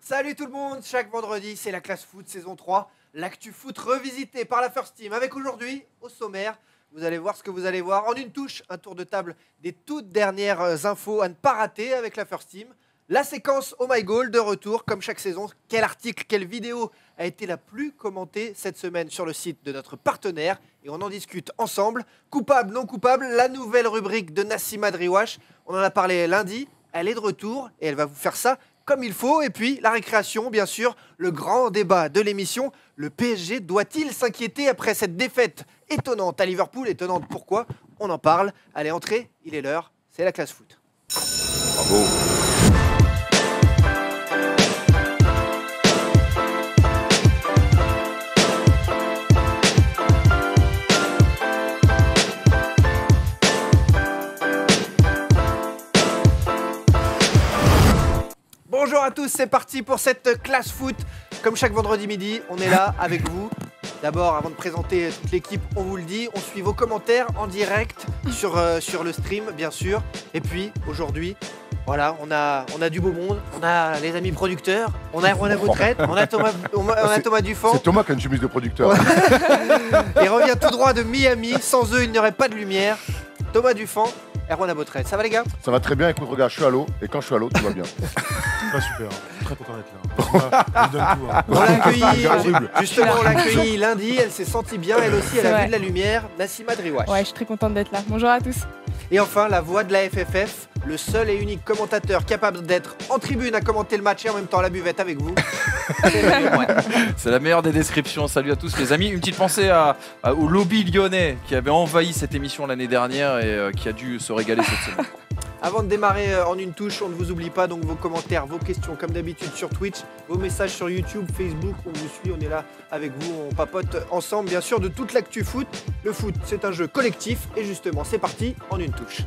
Salut tout le monde, chaque vendredi c'est la classe foot saison 3, l'actu foot revisité par la First Team avec aujourd'hui au sommaire, vous allez voir ce que vous allez voir en une touche, un tour de table des toutes dernières infos à ne pas rater avec la First Team, la séquence Oh My Goal de retour comme chaque saison, quel article, quelle vidéo a été la plus commentée cette semaine sur le site de notre partenaire et on en discute ensemble, coupable, non coupable, la nouvelle rubrique de Nassima Driouache, on en a parlé lundi, elle est de retour et elle va vous faire ça comme il faut. Et puis, la récréation, bien sûr, le grand débat de l'émission. Le PSG doit-il s'inquiéter après cette défaite étonnante à Liverpool? Étonnante pourquoi? On en parle. Allez, entrez, il est l'heure. C'est la classe foot. Bravo. Bonjour à tous, c'est parti pour cette classe foot. Comme chaque vendredi midi, on est là avec vous. D'abord, avant de présenter toute l'équipe, on vous le dit, on suit vos commentaires en direct sur le stream, bien sûr. Et puis, aujourd'hui, voilà, on a du beau monde. On a les amis producteurs, on a Erwan Aboutrette, on a Thomas Dufan. C'est Thomas qui a une chemise de producteur. Il revient tout droit de Miami. Sans eux, il n'y aurait pas de lumière. Thomas Dufan, Erwan Aboutrette. Ça va les gars? Ça va très bien, écoute, regarde, je suis à l'eau, et quand je suis à l'eau, tout va bien. Pas super, très content d'être là. Je donne tout, hein. On l'a accueilli, Horrible. justement, on l'a accueilli lundi. Elle s'est sentie bien, elle aussi, elle a vu de la lumière. Nassima Driouache. Ouais, je suis très contente d'être là. Bonjour à tous. Et enfin, la voix de la FFF, le seul et unique commentateur capable d'être en tribune à commenter le match et en même temps à la buvette avec vous. C'est la meilleure des descriptions. Salut à tous les amis. Une petite pensée au lobby lyonnais qui avait envahi cette émission l'année dernière et qui a dû se régaler cette semaine. Avant de démarrer en une touche, on ne vous oublie pas donc vos commentaires, vos questions comme d'habitude sur Twitch, vos messages sur YouTube, Facebook, on vous suit, on est là avec vous, on papote ensemble bien sûr de toute l'actu foot. Le foot c'est un jeu collectif et justement c'est parti en une touche.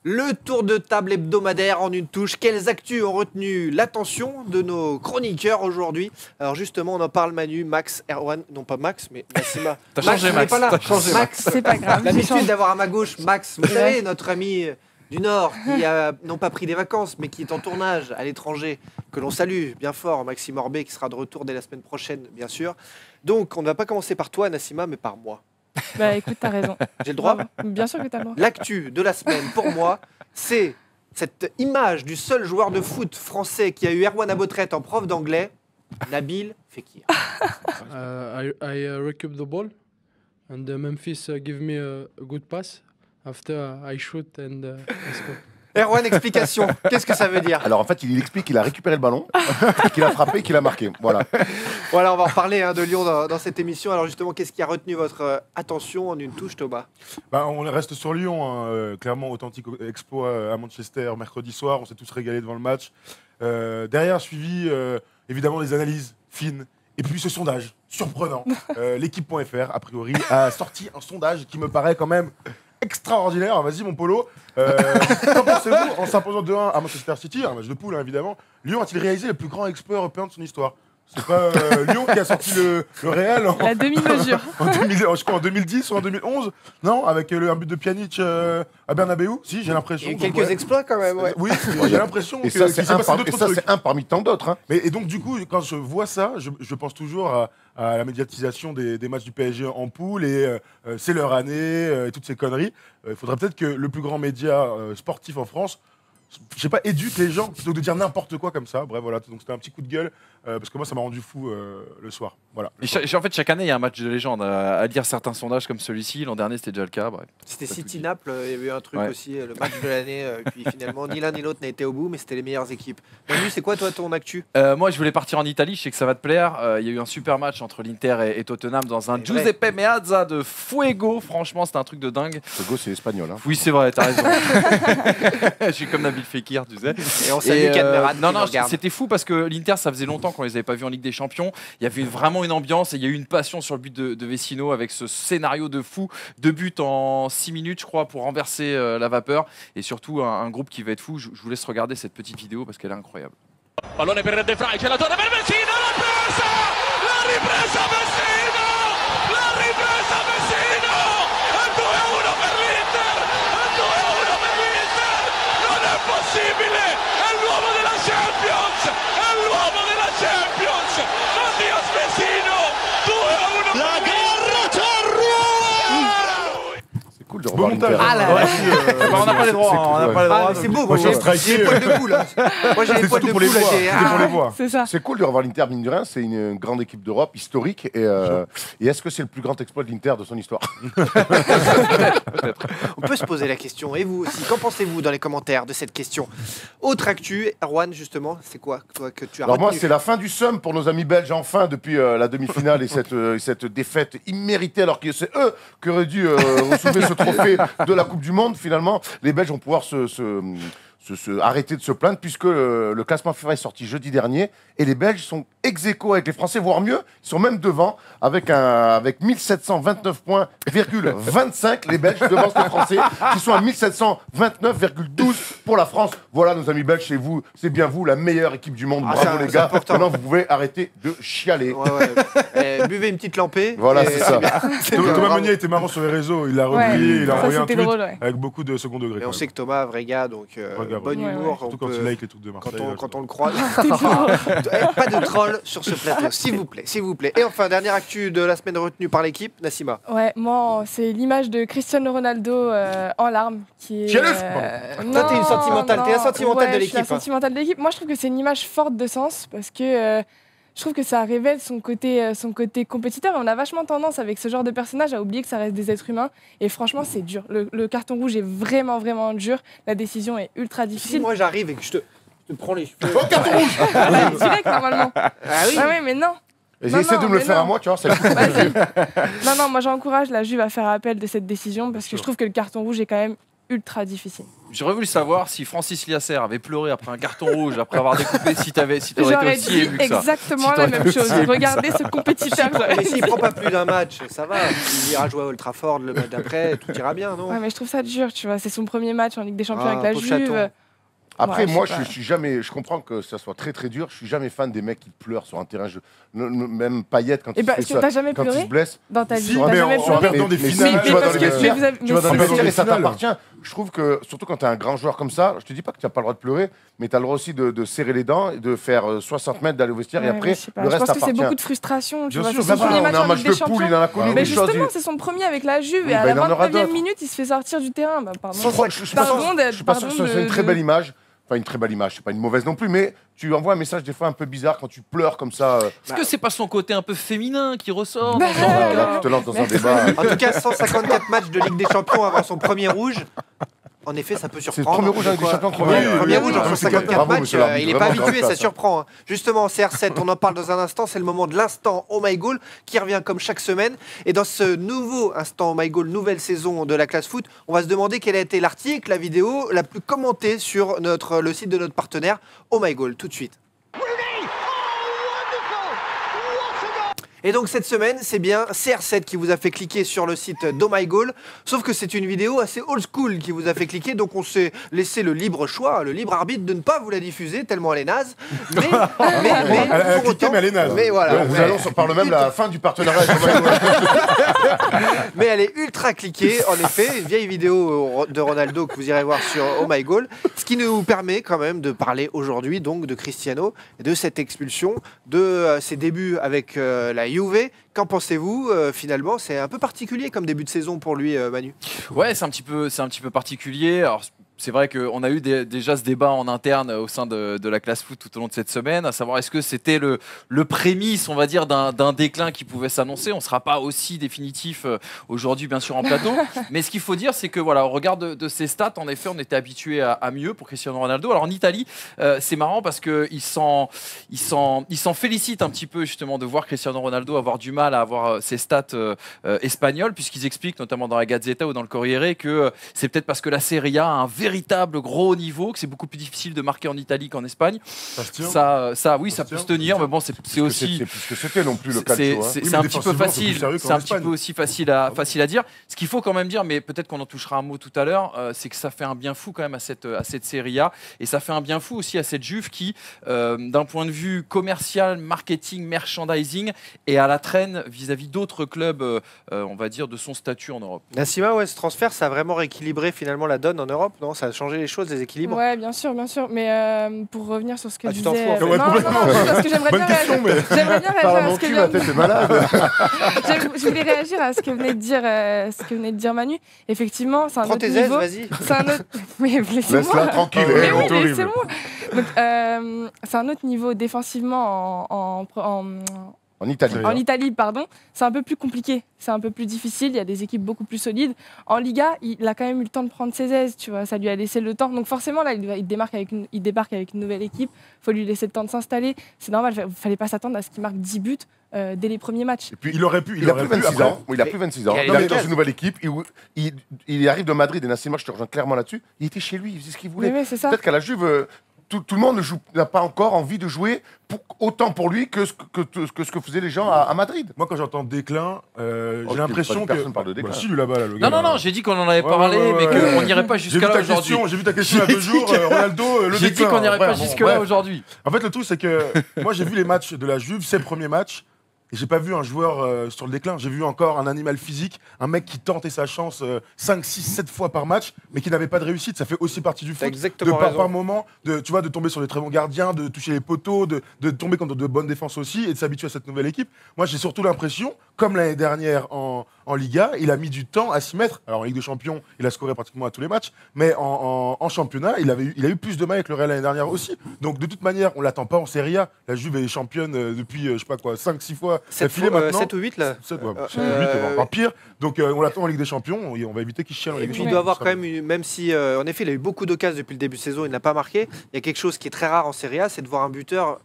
Le tour de table hebdomadaire en une touche. Quelles actus ont retenu l'attention de nos chroniqueurs aujourd'hui? Alors justement, on en parle Manu, Max, Erwan, non pas Max, mais Nassima. T'as changé on est Max. pas là. T'as changé Max. C'est pas grave. L'habitude d'avoir à ma gauche Max, vous savez, notre ami du Nord, qui a non pas pris des vacances, mais qui est en tournage à l'étranger, que l'on salue bien fort, Maxime Orbet, qui sera de retour dès la semaine prochaine, bien sûr. Donc, on ne va pas commencer par toi, Nassima, mais par moi. Bah écoute, t'as raison. J'ai le droit? Bravo. Bien sûr que t'as le droit. L'actu de la semaine, pour moi, c'est cette image du seul joueur de foot français qui a eu Erwan Aboutrette en prof d'anglais, Nabil Fekir. I recoup the ball and Memphis give me a good pass. After I shoot and I score. Erwan, explication. Qu'est-ce que ça veut dire? Alors en fait, il explique qu'il a récupéré le ballon, qu'il a frappé, qu'il a marqué. Voilà. Voilà, on va reparler de Lyon dans cette émission. Alors justement, qu'est-ce qui a retenu votre attention en une touche, Thomas? Bah, on reste sur Lyon, hein. Clairement authentique exploit à Manchester mercredi soir, on s'est tous régalés devant le match. Derrière, suivi évidemment les analyses fines. Et puis ce sondage, surprenant. L'équipe.fr, a priori, a sorti un sondage qui me paraît quand même extraordinaire. Vas-y mon Polo. Qu'en pensez-vous en s'imposant 2-1 à Manchester City, un match de poule hein, évidemment, Lyon a-t-il réalisé le plus grand exploit européen de son histoire? C'est pas Lyon qui a sorti le Real La demi-mesure. je crois en 2010 ou en 2011? Non, avec un but de Pjanic à Bernabeu? Si, j'ai l'impression. Il y a eu Donc, quelques ouais. exploits quand même, ouais. Oui, j'ai l'impression Et que ça, qu'il s'est passé d'autres trucs. c'est un parmi tant d'autres. Hein. Et donc du coup, quand je vois ça, je pense toujours à la médiatisation des matchs du PSG en poule et c'est leur année et toutes ces conneries. Il faudrait peut-être que le plus grand média sportif en France, je sais pas, éduque les gens plutôt que de dire n'importe quoi comme ça. Bref, voilà, donc c'était un petit coup de gueule parce que moi ça m'a rendu fou le soir. Voilà. En fait, chaque année, il y a un match de légende. À lire certains sondages comme celui-ci, l'an dernier, c'était déjà le cas. Bref. C'était City-Naples, il y avait eu un truc Ouais. aussi, le match de l'année. Puis finalement, ni l'un ni l'autre n'a été au bout, mais c'était les meilleures équipes. Manu, c'est quoi toi ton actu? Moi, je voulais partir en Italie. Je sais que ça va te plaire. Il y a eu un super match entre l'Inter et Tottenham dans un C'est vrai. Giuseppe Meazza de Fuego. Franchement, c'était un truc de dingue. Togo, c'est espagnol. Hein. Oui, c'est vrai, t'as raison. Je suis comme Nabil Fekir, tu sais. Et on salue Cadmerad Non, qui nous non, regarde. c'était fou parce que l'Inter, ça faisait longtemps qu'on les avait pas vus en Ligue des Champions. Il y avait vraiment une ambiance et il y a eu une passion sur le but de Vecino avec ce scénario de fou. 2 buts en 6 minutes, je crois, pour renverser la vapeur. Et surtout, un groupe qui va être fou. Je vous laisse regarder cette petite vidéo parce qu'elle est incroyable. Pallone per De Vrij, c'è la torre per Vecino, la ripresa Vecino, la ripresa Vecino, è 2-1 per l'Inter, è 2-1 per l'Inter, non è possibile! È l'uomo della Champions! È l'uomo della Champions! Mattias Vecino! 2-1! La garra C'est cool de Beau revoir montage. l'Inter. Ah là Ouais. là. On n'a pas les droits, c'est hein, on cool, n'a ouais. pas les droits. Ah, mais c'est beau, Moi, j'ai j'ai striké, les poils de boule. Moi, j'ai les C'est poils surtout de pour les boule. voir. j'ai- C'était pour les voir. C'est ça. C'est cool de revoir l'Inter, mine de rien. C'est une grande équipe d'Europe, historique. Et est-ce que c'est le plus grand exploit de l'Inter de son histoire? On peut se poser la question. Et vous aussi, qu'en pensez-vous dans les commentaires de cette question? Autre actu, Erwan, justement, c'est quoi toi, que tu as Alors moi, retenu? c'est la fin du seum pour nos amis belges, enfin, depuis la demi-finale et cette défaite imméritée, alors que c'est eux qui auraient dû soulever ce trophée de la Coupe du Monde. Finalement, les Belges vont pouvoir arrêter de se plaindre, puisque le classement FIFA est sorti jeudi dernier, et les Belges sont ex-aequo avec les Français, voire mieux, ils sont même devant, avec 1729 points, 25, les Belges devancent les Français, qui sont à 1729,12 pour la France. Voilà, nos amis belges, c'est bien vous, la meilleure équipe du monde. Ah, Bravo c'est les gars. important. Maintenant, vous pouvez arrêter de chialer. Ouais, ouais. Buvez une petite lampée. Voilà, et c'est ça. bien. C'est bien, Thomas bravo. Meunier était marrant sur les réseaux. Il a Ouais, replié, il a ça, envoyé un c'était tweet drôle, ouais. avec beaucoup de second degré. Et on quand sait même. que Thomas, vrai gars, donc Ouais, gars, bon ouais. humour. Surtout on quand peut- il like les trucs de Marseille. Quand on le croise. Pas de troll sur ce plateau, s'il vous plaît, s'il vous plaît. Et enfin, dernière actu de la semaine retenue par l'équipe, Nassima. Ouais, moi, c'est l'image de Cristiano Ronaldo en larmes qui est. Chialeuse Toi, t'es une sentimentale, t'es la sentimentale de je suis la l'équipe, hein. sentimentale de l'équipe. Moi, je trouve que c'est une image forte de sens parce que je trouve que ça révèle son côté compétiteur. Et on a vachement tendance, avec ce genre de personnage, à oublier que ça reste des êtres humains. Et franchement, c'est dur. Le carton rouge est vraiment, vraiment dur. La décision est ultra Si difficile. moi j'arrive et que je te prends les cheveux. Ouais, direct, normalement. Ah oui. Ah ouais, mais non. Et Non, essaie de non, me le mais faire non. à moi, tu vois. C'est le coup. Vas-y. Non, moi j'encourage la Juve à faire appel de cette décision parce que je trouve que le carton rouge est quand même ultra difficile. J'aurais voulu savoir si Francis Liasser avait pleuré après un carton rouge, après avoir découpé, si t'aurais été J'aurais aussi dit ému que ça. exactement Si la t'aurais même été chose. aussi ému que Regardez ce compétiteur. j'aurais Mais dit. s'il prend pas plus d'un match, ça va. Il ira jouer à Old Trafford le match d'après, tout ira bien, non? Ouais, mais je trouve ça dur, tu vois. C'est son premier match en Ligue des Champions Ah, avec la pauvre Juve. chaton. Après, Ouais, moi, je sais je pas. suis jamais. Je comprends que ça soit très très dur. Je suis jamais fan des mecs qui pleurent sur un terrain. Même Payet quand Et il bah, fait est-ce que ça, t'as jamais quand il se pleuré blesse. dans ta vie? Si, T'as mais jamais en pleuré perdant des mais finales. si, Mais tu vas parce dans que- les mais vestiaires, vous avez- tu vas dans mais les c'est- vestiaires et ça finales. t'appartient. Je trouve que, surtout quand t'es un grand joueur comme ça, je te dis pas que tu n'as pas le droit de pleurer, mais tu as le droit aussi de serrer les dents et de faire 60 mètres, d'aller au vestiaire et Ouais, après, mais je sais pas. le Je reste pense que c'est appartient. beaucoup de frustration. Tu Bien vois, sûr, c'est bah son premier on match est en en match Ligue de des poule, Champions. il en a connu Mais des choses. justement, c'est son premier avec la Juve Oui, et à bah, la il en aura 29e d'autres. minute, il se fait sortir du terrain. Bah, pardon. Je suis pas sûr que c'est une très belle image. Enfin, une très belle image, c'est pas une mauvaise non plus, mais tu envoies un message des fois un peu bizarre quand tu pleures comme ça. Est-ce que c'est pas son côté un peu féminin qui ressort Bah, dans ce genre de Là, cas tu te lances dans un débat. En tout cas, 154 matchs de Ligue des Champions avant son premier rouge. En effet, ça peut C'est le surprendre. premier rouge avec des Quoi. champions. Oui, Premier oui, rouge en oui, 154 bravo, matchs, monsieur l'arbitre, il n'est pas vraiment habitué, grande ça classe, surprend. Hein. Justement, CR7, on en parle dans un instant, c'est le moment de l'instant Oh My Goal qui revient comme chaque semaine. Et dans ce nouveau instant Oh My Goal, nouvelle saison de la classe foot, on va se demander quel a été l'article, la vidéo la plus commentée sur le site de notre partenaire Oh My Goal, tout de suite. Et donc cette semaine, c'est bien CR7 qui vous a fait cliquer sur le site d'Oh My Goal, sauf que c'est une vidéo assez old school qui vous a fait cliquer, donc on s'est laissé le libre choix, le libre arbitre de ne pas vous la diffuser, tellement elle est naze. Mais Elle a pour cliqué, autant, mais elle est naze. mais voilà. Nous allons sur parle même la fin du partenariat avec Ronaldo. Mais elle est ultra cliquée, en effet, une vieille vidéo de Ronaldo que vous irez voir sur Oh My Goal, ce qui nous permet quand même de parler aujourd'hui donc de Cristiano, de cette expulsion, de ses débuts avec la Juve. Qu'en pensez-vous finalement? C'est un peu particulier comme début de saison pour lui, Manu. Ouais, c'est un petit peu particulier. Alors, c'est vrai qu'on a eu déjà ce débat en interne au sein de la classe foot tout au long de cette semaine, à savoir est-ce que c'était le prémisse, on va dire, d'un déclin qui pouvait s'annoncer. On ne sera pas aussi définitif aujourd'hui, bien sûr, en plateau. Mais ce qu'il faut dire, c'est que voilà, au regard de ces stats, en effet, on était habitué à mieux pour Cristiano Ronaldo. Alors en Italie, c'est marrant parce qu'il s'en félicite un petit peu justement de voir Cristiano Ronaldo avoir du mal à avoir ses stats espagnoles, puisqu'ils expliquent notamment dans la Gazzetta ou dans le Corriere que c'est peut-être parce que la Serie A a un véritable gros niveau, que c'est beaucoup plus difficile de marquer en Italie qu'en Espagne. Ça se tient. Ça, oui, Ça ça se peut tient. se tenir, mais bon, c'est aussi. C'est plus que c'était non plus le C'est calcio. hein. c'est Oui, un mais petit peu défensivement, c'est facile, plus sérieux qu'en c'est un petit Espagne. peu aussi facile à dire. Ce qu'il faut quand même dire, mais peut-être qu'on en touchera un mot tout à l'heure, c'est que ça fait un bien fou quand même à cette Serie A, et ça fait un bien fou aussi à cette Juve qui, d'un point de vue commercial, marketing, merchandising, est à la traîne vis-à-vis d'autres clubs, on va dire, de son statut en Europe. Nassima, ouais, ce transfert, ça a vraiment rééquilibré finalement la donne en Europe, non? commence à changer les choses, les équilibres. Ouais, bien sûr, bien sûr. Mais pour revenir sur ce que Ah, je tu t'en disais... fous, en fait. Ouais, non, complètement. parce que j'aimerais bien question, réagir. J'aimerais bien Parle à réagir à mon ce que cul, vient ma de- tête est malade. Je voulais réagir à ce que venait de dire Manu. Effectivement, c'est un Prends autre tes aises, niveau. vas-y. C'est un autre... Mais laissez-moi. Laisse-la tranquille. Mais elle oui, est horrible. laissez-moi. Donc, c'est un autre niveau défensivement En Italie. en Italie, pardon. C'est un peu plus compliqué, c'est un peu plus difficile. Il y a des équipes beaucoup plus solides. En Liga, il a quand même eu le temps de prendre ses aises, tu vois. Ça lui a laissé le temps. Donc forcément, là, il débarque avec une nouvelle équipe. Il faut lui laisser le temps de s'installer. C'est normal. Il ne fallait pas s'attendre à ce qu'il marque 10 buts dès les premiers matchs. Et puis il aurait pu. Il a plus 26 après- ans. Il a plus 26 ans. Et Il il arrive a dans une nouvelle équipe. Il arrive de Madrid. Et Nassim, moi, je te rejoins clairement là-dessus. Il était chez lui. Il faisait ce qu'il voulait. Oui, c'est ça. Peut-être qu'à la Juve, tout le monde n'a pas encore envie de jouer autant pour lui que ce que faisaient les gens à Madrid. Moi, quand j'entends déclin, Oh, j'ai l'impression que. personne parle de déclin. Bah, si, lui là-bas, là, le gars. Non, non, là. non, j'ai dit qu'on en avait Ouais, parlé, ouais, mais ouais, qu'on ouais. n'irait pas J'ai vu jusqu'à là ta aujourd'hui. question, j'ai vu ta question il y a 2 jours, Ronaldo, le J'ai dit déclin. qu'on n'irait Ouais, pas bon, jusque-là bref. aujourd'hui. En fait, le truc, c'est que moi, j'ai vu les matchs de la Juve, ses premiers matchs, et j'ai pas vu un joueur sur le déclin. J'ai vu encore un animal physique, un mec qui tentait sa chance 5, 6, 7 fois par match, mais qui n'avait pas de réussite. Ça fait aussi partie du T'as foot. exactement Par raison. moment, tu vois, de tomber sur des très bons gardiens, de toucher les poteaux, de tomber contre de bonnes défenses aussi, et de s'habituer à cette nouvelle équipe. Moi, j'ai surtout l'impression, comme l'année dernière en Liga, il a mis du temps à s'y mettre. Alors en Ligue des Champions, il a scoré pratiquement à tous les matchs, mais en championnat, il a eu plus de mal avec le Real l'année dernière aussi. Donc de toute manière, on l'attend pas en Serie A. La Juve est championne depuis, je sais pas quoi, 5-6 fois 7 maintenant. 7 ou 8 là. 7, ouais, Euh, 7 ou 8, encore pire. Donc on l'attend en Ligue des Champions, et on va éviter qu'il chiale en Et Ligue des puis il Champions. doit avoir Ça quand va. même, même si en effet il a eu beaucoup d'occasions depuis le début de saison, il n'a pas marqué. Il y a quelque chose qui est très rare en Serie A, c'est de voir un buteur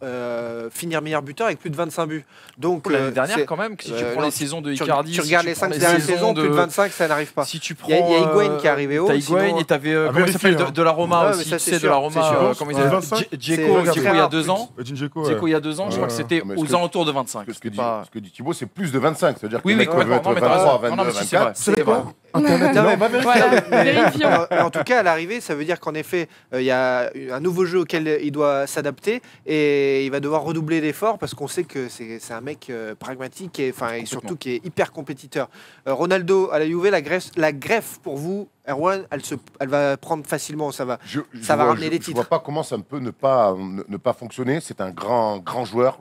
finir meilleur buteur avec plus de 25 buts. Donc L'année dernière, c'est- quand même, si tu euh, prends non, les saisons de tu, Icardi, tu si regardes tu les prends 5 dernières saisons saisons, plus de 25, ça n'arrive pas. Si tu prends. Il y a Higuain qui est arrivé haut, T'as Higuain sinon- et t'avais. À Comment il s'appelle vérifier, hein. de la Roma Ouais, mais aussi, ça, tu c'est sais, de sûr, la c'est Roma. sûr. Comment ils C'est avaient. 25. Dzeko C'est il y a rare, 2 ans. Džeko, Dzeko il y a 2 ans, je crois que c'était Mais aux ce que- alentours de 25. Ce que C'était pas- dit Thibaut, c'est plus de 25. C'est-à-dire que Oui, les oui, mecs peuvent complètement. être Non, mais t'as 23, raison. Non, 22, mais si, c'est vrai. 24. C'est vrai. Internet, Non, non, mais va vérifier. Ouais, vérifions. En tout cas, à l'arrivée, ça veut dire qu'en effet, il y a un nouveau jeu auquel il doit s'adapter et il va devoir redoubler d'efforts parce qu'on sait que c'est un mec pragmatique et surtout qui est hyper compétiteur. Ronaldo à la Juve, la greffe pour vous, Erwan, elle va prendre facilement, ça va. Ça va ramener des Je titres. vois pas comment ça peut ne pas fonctionner. C'est un grand joueur.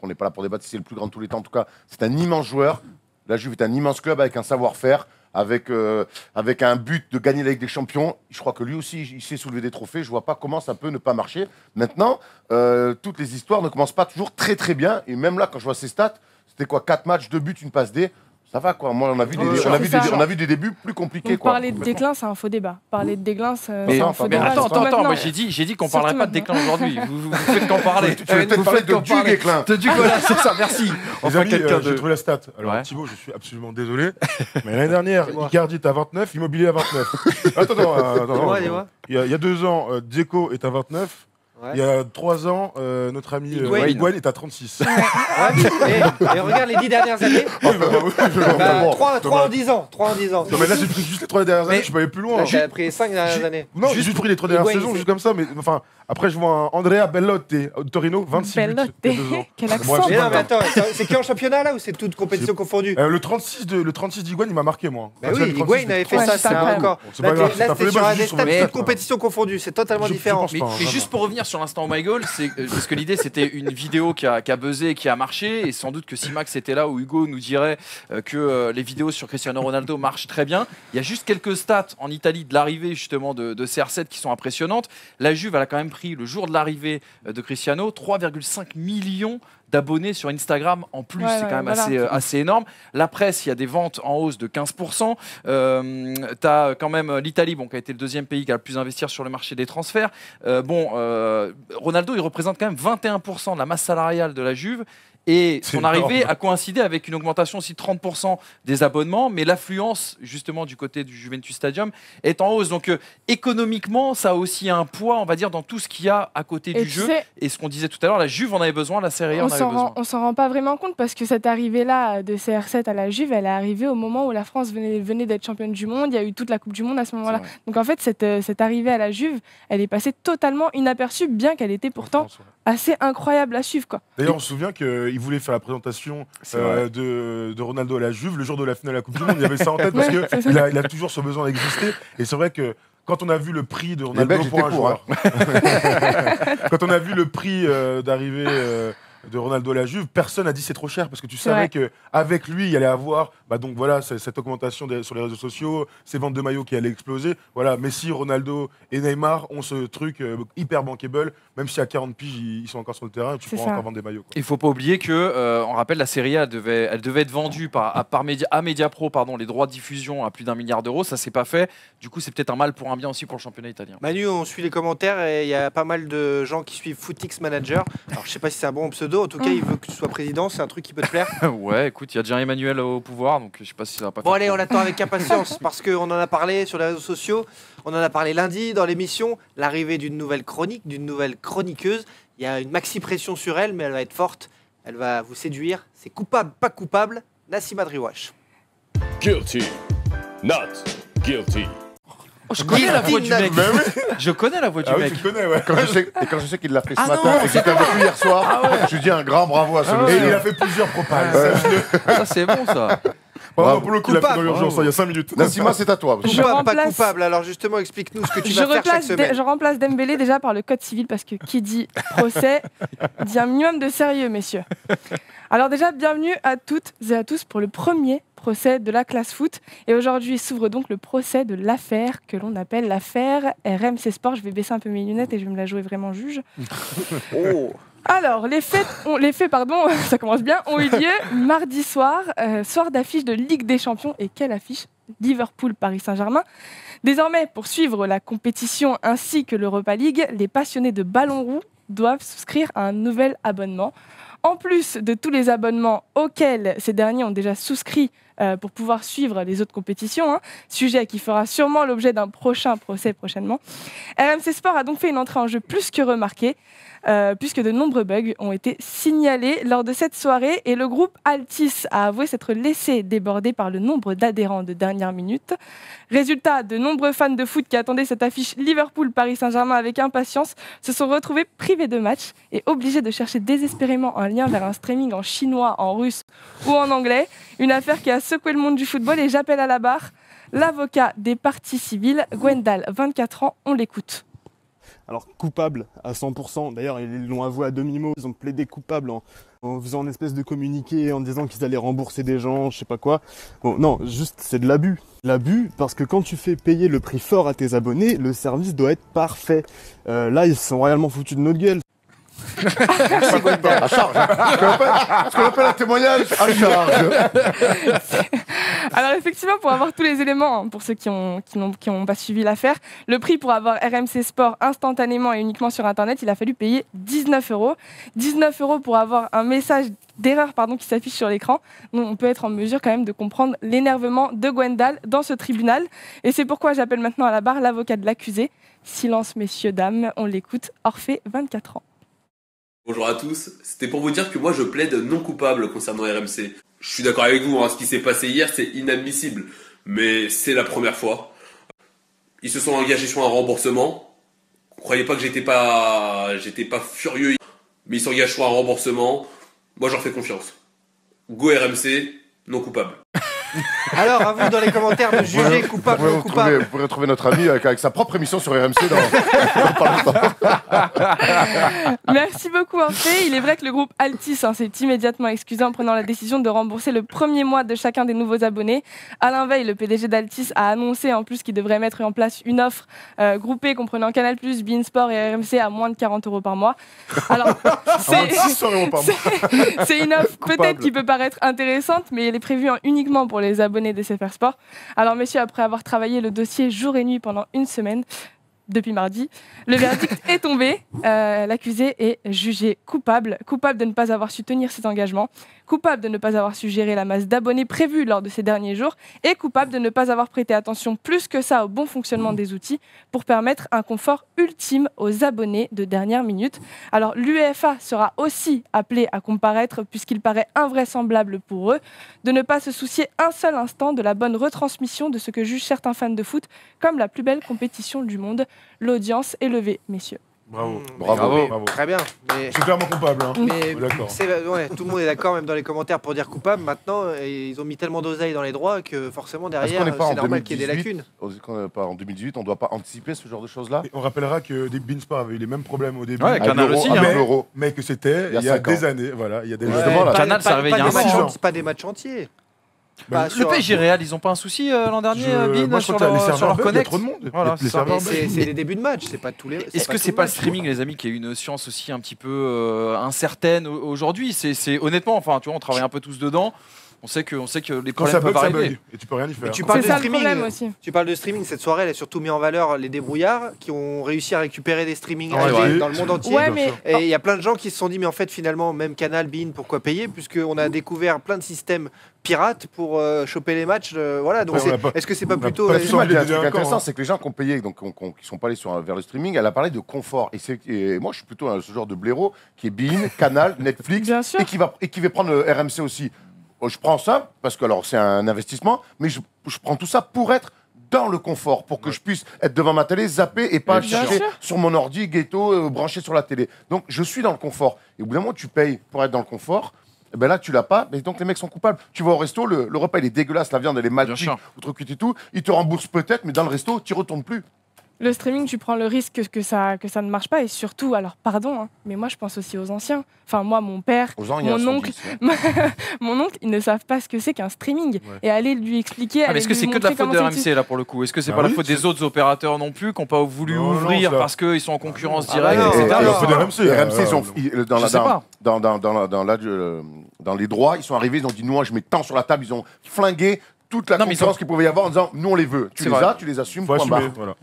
On n'est pas là pour débattre si c'est le plus grand de tous les temps. En tout cas, c'est un immense joueur. La Juve est un immense club avec un savoir-faire, avec un but de gagner la Ligue des Champions. Je crois que lui aussi, il sait soulever des trophées. Je vois pas comment ça peut ne pas marcher. Maintenant, toutes les histoires ne commencent pas toujours très très bien. Et même là, quand je vois ses stats, c'était quoi, 4 matchs, 2 buts, une passe D. Ça va quoi. Moi, on a vu des débuts plus compliqués. Donc, Quoi. parler de déclin, c'est un faux débat. Parler de déclin, c'est Mais un faux mais débat. attends, surtout attends, maintenant. moi j'ai dit qu'on parlerait Surtout pas de déclin aujourd'hui. Vous faites qu'en parler. Tu veux peut-être parler de Duguay-Clin. De Duguay, voilà, c'est ça, merci. Les Enfin, amis, quelqu'un j'ai de. trouvé la stat. Alors, Ouais. Thibaut, je suis absolument désolé. Mais l'année dernière, C'est moi. Icardi est à 29, Immobilier à 29. Attends. Dis-moi. Il y a 2 ans, Dzeko est à 29. Ouais. Il y a 3 ans, notre ami Higuain. Higuain est à 36. Ouais, et regarde les 10 dernières années. Bah, 3 en 10 ans. 3 en 10 ans. Non, mais là, j'ai pris juste les 3 dernières années, Mais- je suis pas allé plus loin. Là, hein. j'ai pris les 5 dernières années. Non, j'ai juste pris les 3 dernières Higuain, saisons, il juste comme ça. Mais enfin, après, je vois un Andrea Bellotti au Torino, 26 buts. Bellotti. il y a 2 ans. Quel Moi, accent. je- Mais non, mais attends, c'est que en championnat là ou c'est toute compétition confondue? Le 36 d'Higuain, il m'a marqué, moi. Bah Parce oui, que le 36, Higuain il avait fait Ouais, ça, c'est c'est incroyable. encore. Bon, c'est pas grave, c'est un Là, peu c'était sur débat un des juste sur stats le toute fait. compétition confondue, c'est totalement Je différent. pense pas, hein, Mais juste pour revenir sur l'instant Oh My Goal, c'est parce que l'idée c'était une vidéo qui a buzzé et qui a marché, et sans doute que si Max était là ou Hugo nous dirait que les vidéos sur Cristiano Ronaldo marchent très bien. Il y a juste quelques stats en Italie de l'arrivée justement de CR7 qui sont impressionnantes. La Juve elle a quand même pris le jour de l'arrivée de Cristiano 3,5 millions d'abonnés sur Instagram en plus, Ouais, c'est quand même voilà. assez énorme. La presse, il y a des ventes en hausse de 15%. Tu as quand même l'Italie, bon, qui a été le deuxième pays qui a le plus investir sur le marché des transferts. Ronaldo, il représente quand même 21% de la masse salariale de la Juve. Et C'est son arrivée énorme. a coïncidé avec une augmentation aussi de 30% des abonnements, mais l'affluence justement du côté du Juventus Stadium est en hausse. Donc économiquement, ça a aussi un poids, on va dire, dans tout ce qu'il y a à côté Et du tu jeu. sais, Et ce qu'on disait tout à l'heure, la Juve en avait besoin, la Serie A en avait besoin. on s'en rend pas vraiment compte parce que cette arrivée-là de CR7 à la Juve, elle est arrivée au moment où la France venait d'être championne du monde. Il y a eu toute la Coupe du Monde à ce moment-là. vrai. Donc en fait, cette arrivée à la Juve, elle est passée totalement inaperçue, bien qu'elle était pourtant assez incroyable à suivre, quoi. D'ailleurs, on se souvient qu'il voulait faire la présentation de Ronaldo à la Juve le jour de la finale de la Coupe du Monde. Il avait ça en tête parce Ouais, c'est ça. qu'il a toujours ce besoin d'exister. Et c'est vrai que quand on a vu le prix de Les Ronaldo Belges pour étaient un pour, joueur, quand on a vu le prix d'arrivée de Ronaldo à la Juve, personne n'a dit c'est trop cher parce que tu savais qu'avec lui, il y allait avoir donc voilà, cette augmentation sur les réseaux sociaux, ces ventes de maillots qui allaient exploser. Voilà, Messi, Ronaldo et Neymar ont ce truc hyper bankable, même si à 40 piges, ils sont encore sur le terrain et tu pourras encore vendre des maillots. Il ne faut pas oublier que, on rappelle, la Serie A, elle devait être vendue à Mediapro, les droits de diffusion à plus d'1 milliard d'euros. Ça s'est pas fait. Du coup, c'est peut-être un mal pour un bien aussi pour le championnat italien. Manu, on suit les commentaires et il y a pas mal de gens qui suivent Footix Manager. Alors je sais pas si c'est un bon pseudo, en tout cas il veut que tu sois président, c'est un truc qui peut te plaire. Ouais, écoute, il y a déjà Emmanuel au pouvoir, donc je sais pas si ça va pas Bon faire. allez, on l'attend avec impatience parce qu'on en a parlé sur les réseaux sociaux, on en a parlé lundi dans l'émission, l'arrivée d'une nouvelle chronique, d'une nouvelle chroniqueuse. Il y a une maxi pression sur elle, mais elle va être forte, elle va vous séduire. C'est coupable, pas coupable, Nassima Driouache. Guilty, not guilty. Oh, je connais la voix du mec. Mais oui. Je connais la voix du Ah oui, mec. tu le connais, ouais. Quand je sais qu'il l'a fait ce Ah matin non, et que j'étais avec lui hier soir, je lui dis un grand bravo à ce Et monsieur. il a fait plusieurs propages. Ça, c'est bon, ça. Vraiment, pour le coup, il a fait dans Coupable. l'urgence, il y a 5 minutes. Nassima, c'est à toi. Je Coupable, pas remplace- coupable. Alors justement, explique-nous ce que tu vas faire chaque semaine. Je remplace Dembélé déjà par le code civil parce que qui dit procès dit un minimum de sérieux, messieurs. Alors déjà, bienvenue à toutes et à tous pour le premier procès de la classe foot. Et aujourd'hui s'ouvre donc le procès de l'affaire que l'on appelle l'affaire RMC Sport. Je vais baisser un peu mes lunettes et je vais me la jouer vraiment juge. Oh. Alors, les faits, ça commence bien, ont eu lieu mardi soir, soir d'affiche de Ligue des Champions. Et quelle affiche? Liverpool-Paris Saint-Germain. Désormais, pour suivre la compétition ainsi que l'Europa League, les passionnés de ballon rond doivent souscrire à un nouvel abonnement. En plus de tous les abonnements auxquels ces derniers ont déjà souscrit pour pouvoir suivre les autres compétitions, sujet qui fera sûrement l'objet d'un prochain procès prochainement, RMC Sport a donc fait une entrée en jeu plus que remarquée, puisque de nombreux bugs ont été signalés lors de cette soirée et le groupe Altis a avoué s'être laissé déborder par le nombre d'adhérents de dernière minute. Résultat, de nombreux fans de foot qui attendaient cette affiche Liverpool-Paris Saint-Germain avec impatience se sont retrouvés privés de match et obligés de chercher désespérément un lien vers un streaming en chinois, en russe ou en anglais. Une affaire qui a secoué le monde du football et j'appelle à la barre l'avocat des parties civiles, Gwendal, 24 ans, on l'écoute. Alors coupable à 100%, d'ailleurs ils l'ont avoué à demi-mot, ils ont plaidé coupable en faisant une espèce de communiqué en disant qu'ils allaient rembourser des gens, je sais pas quoi. Bon non, juste c'est de l'abus. L'abus parce que quand tu fais payer le prix fort à tes abonnés, le service doit être parfait. Là ils se sont réellement foutus de notre gueule. Merci Gwendal. À charge. Ce qu'on appelle un témoignage à charge. Alors effectivement, pour avoir tous les éléments, pour ceux qui n'ont pas suivi l'affaire, le prix pour avoir RMC Sport instantanément et uniquement sur Internet, il a fallu payer 19 €. 19 € pour avoir un message d'erreur qui s'affiche sur l'écran. Donc on peut être en mesure quand même de comprendre l'énervement de Gwendal dans ce tribunal. Et c'est pourquoi j'appelle maintenant à la barre l'avocat de l'accusé. Silence messieurs, dames, on l'écoute. Orphée, 24 ans. Bonjour à tous, c'était pour vous dire que moi je plaide non coupable concernant RMC. Je suis d'accord avec vous, ce qui s'est passé hier c'est inadmissible, mais c'est la première fois. Ils se sont engagés sur un remboursement. Croyez pas que j'étais pas furieux, mais ils s'engagent sur un remboursement. Moi j'en fais confiance. Go RMC, non coupable. Alors, à vous dans les commentaires de juger coupable ou non coupable. Vous pourrez retrouver notre ami avec sa propre émission sur RMC dans pas longtemps. Merci beaucoup Orphée. Il est vrai que le groupe Altis s'est immédiatement excusé en prenant la décision de rembourser le premier mois de chacun des nouveaux abonnés. Alain Veil, le PDG d'Altis, a annoncé en plus qu'il devrait mettre en place une offre groupée comprenant Canal+, beIN Sport et RMC à moins de 40 € par mois. Alors, c'est une offre peut-être qui peut paraître intéressante, mais elle est prévue uniquement pour les abonnés de SFR Sport. Alors messieurs, après avoir travaillé le dossier jour et nuit pendant une semaine, depuis mardi, le verdict est tombé. L'accusé est jugé coupable de ne pas avoir su tenir ses engagements, coupable de ne pas avoir su gérer la masse d'abonnés prévue lors de ces derniers jours et coupable de ne pas avoir prêté attention plus que ça au bon fonctionnement des outils pour permettre un confort ultime aux abonnés de dernière minute. Alors l'UEFA sera aussi appelée à comparaître puisqu'il paraît invraisemblable pour eux de ne pas se soucier un seul instant de la bonne retransmission de ce que jugent certains fans de foot comme la plus belle compétition du monde. L'audience est levée, messieurs. Bravo. Bravo. Très bien. Mais, C'est clairement coupable. Hein. mais D'accord. tout le monde est d'accord, même dans les commentaires, pour dire coupable. Maintenant, ils ont mis tellement d'oseille dans les droits que forcément Est-ce derrière, qu'on n'est pas c'est en normal qu'il y ait des 2018? lacunes. Est-ce qu'on n'est pas en 2018, on ne doit pas anticiper ce genre de choses-là? Et on rappellera que Beansport avait eu les mêmes problèmes au début. Ouais, Canal aussi, avec hein. l'euro. Mais que c'était il y a 5 ans. des années. Voilà, il y a des Ouais, années. Justement, là. Canal, ça arrivait il y a un an. C'est pas des matchs entiers. Bah, Pas Le sur- PSG Real, ils ont pas un souci l'an dernier, Bean, Moi, je sur crois que les leur serveurs bug, il y a connect. trop de monde. Voilà, Les c'est ça. serveurs Mais bug. c'est les débuts de match, c'est pas tous les. Est-ce que c'est pas le streaming, les amis, qui est une science aussi un petit peu incertaine aujourd'hui? C'est honnêtement, enfin, tu vois, on travaille un peu tous dedans. On sait que les Quand ça problèmes peuvent bug, ça arriver. bug. Et tu peux rien y faire. tu parles C'est de ça le streaming. problème aussi. Tu parles de streaming, cette soirée, elle a surtout mis en valeur les débrouillards qui ont réussi à récupérer des streamings Ouais, HD ouais. dans le monde entier. Ouais, bien mais sûr. Et il y a plein de gens qui se sont dit, mais en fait, finalement, même Canal, Bein, pourquoi payer? Puisqu'on a découvert plein de systèmes pirates pour choper les matchs. Voilà, donc Ouais, on a pas- est-ce que c'est pas on a plutôt. pas Effectivement, il y a un des truc délinquants, intéressant, hein. c'est que les gens qui ont payé, donc qui sont pas allés vers le streaming, elle a parlé de confort. Et moi, je suis plutôt ce genre de blaireau qui est Bein, Canal, Netflix, Bien sûr. et qui va prendre RMC aussi. Je prends ça parce que alors c'est un investissement, mais je prends tout ça pour être dans le confort, pour que je puisse être devant ma télé, zapper et pas Bien chercher sûr. sur mon ordi, ghetto, branché sur la télé. Donc je suis dans le confort. Et au bout d'un moment, tu payes pour être dans le confort. Eh ben là, tu l'as pas, mais donc les mecs sont coupables. Tu vas au resto, le repas il est dégueulasse, la viande elle est mal Bien cuite, sûr. ou trop cuite et tout. Ils te remboursent peut-être, mais dans le resto, tu retournes plus. Le streaming, tu prends le risque que ça ne marche pas. Et surtout, alors pardon, hein, mais moi je pense aussi aux anciens. Enfin, moi, mon père, Aux gens, il y a mon un oncle, 110, hein. mon oncle, ils ne savent pas ce que c'est qu'un streaming. Ouais. Et aller lui expliquer. Ah, mais aller est-ce que lui c'est que de la montrer faute de comment c'est RMC là pour le coup? Est-ce que c'est Bah pas la oui, faute des autres opérateurs non plus qui n'ont pas voulu Non, non, ouvrir c'est la- parce qu'ils sont en concurrence Ah directe, bah non, etc. Et la alors, faute de RMC, RMC, ils ont, Je sais pas. dans les droits, ils sont arrivés, ils ont dit nous, je mets tant sur la table, ils ont flingué toute la Non, mais concurrence ils qu'il pouvait y avoir en disant nous on les veut. Tu C'est les vrai. as, tu les assumes, Faut point barre. assumer. Voilà.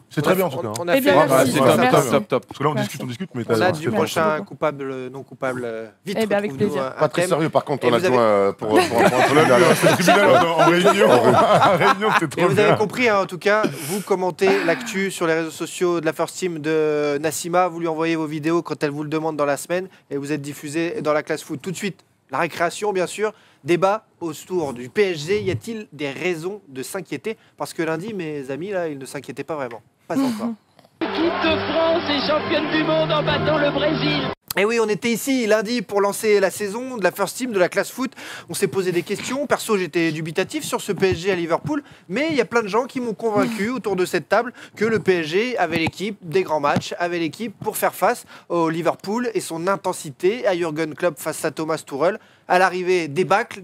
C'est très bien en tout cas. hein. On a Eh bien, fait- merci. C'est Ouais, top, ouais, top, ouais. top, top. Parce que là, on Merci. discute, mais On a t'as- du c'est bien. prochain coupable, non coupable. Vite, Eh ben, avec retrouve-nous plaisir. Pas très thème. sérieux par contre, Et on a vous avez- besoin pour un On l'a vu, hein, c'est le tribunal en réunion. En réunion, c'était Et trop vous bien. avez compris, hein, en tout cas, vous commentez l'actu sur les réseaux sociaux de la First Team de Nassima, vous lui envoyez vos vidéos quand elle vous le demande dans la semaine, et vous êtes diffusé dans la classe foot. Tout de suite, la récréation, bien sûr. Débat autour du PSG. Y a-t-il des raisons de s'inquiéter? Parce que lundi, mes amis, là, ils ne s'inquiétaient pas vraiment. Pas encore. L'équipe de France est championne du monde en battant le Brésil. Et oui, on était ici lundi pour lancer la saison de la First Team, de la classe foot. On s'est posé des questions. Perso, j'étais dubitatif sur ce PSG à Liverpool. Mais il y a plein de gens qui m'ont convaincu autour de cette table que le PSG avait l'équipe des grands matchs, avait l'équipe pour faire face au Liverpool et son intensité à Jürgen Klopp face à Thomas Tuchel. À l'arrivée, débâcle,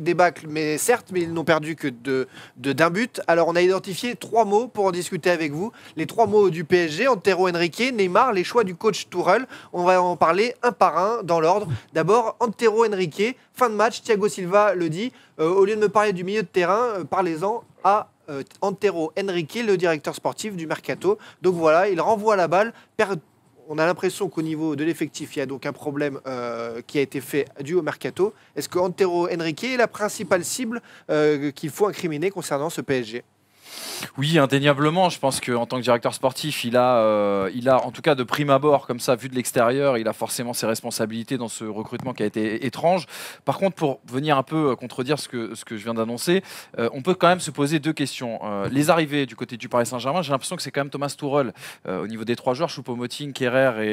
mais certes, mais ils n'ont perdu que d'un but. Alors on a identifié 3 mots pour en discuter avec vous. Les 3 mots du PSG, Antero Henrique, Neymar, les choix du coach Tuchel. On va en parler un par un dans l'ordre. D'abord, Antero Henrique, fin de match, Thiago Silva le dit. Au lieu de me parler du milieu de terrain, parlez-en à Antero Henrique, le directeur sportif du Mercato. Donc voilà, il renvoie la balle. On a l'impression qu'au niveau de l'effectif, il y a donc un problème qui a été fait dû au Mercato. Est-ce que Antero Henrique est la principale cible qu'il faut incriminer concernant ce PSG? Oui, indéniablement. Je pense qu'en tant que directeur sportif, il a en tout cas de prime abord, comme ça, vu de l'extérieur, il a forcément ses responsabilités dans ce recrutement qui a été étrange. Par contre, pour venir un peu contredire ce que je viens d'annoncer, on peut quand même se poser 2 questions. Les arrivées du côté du Paris Saint-Germain, j'ai l'impression que c'est quand même Thomas Tuchel au niveau des 3 joueurs, Choupo-Moting, Kerrer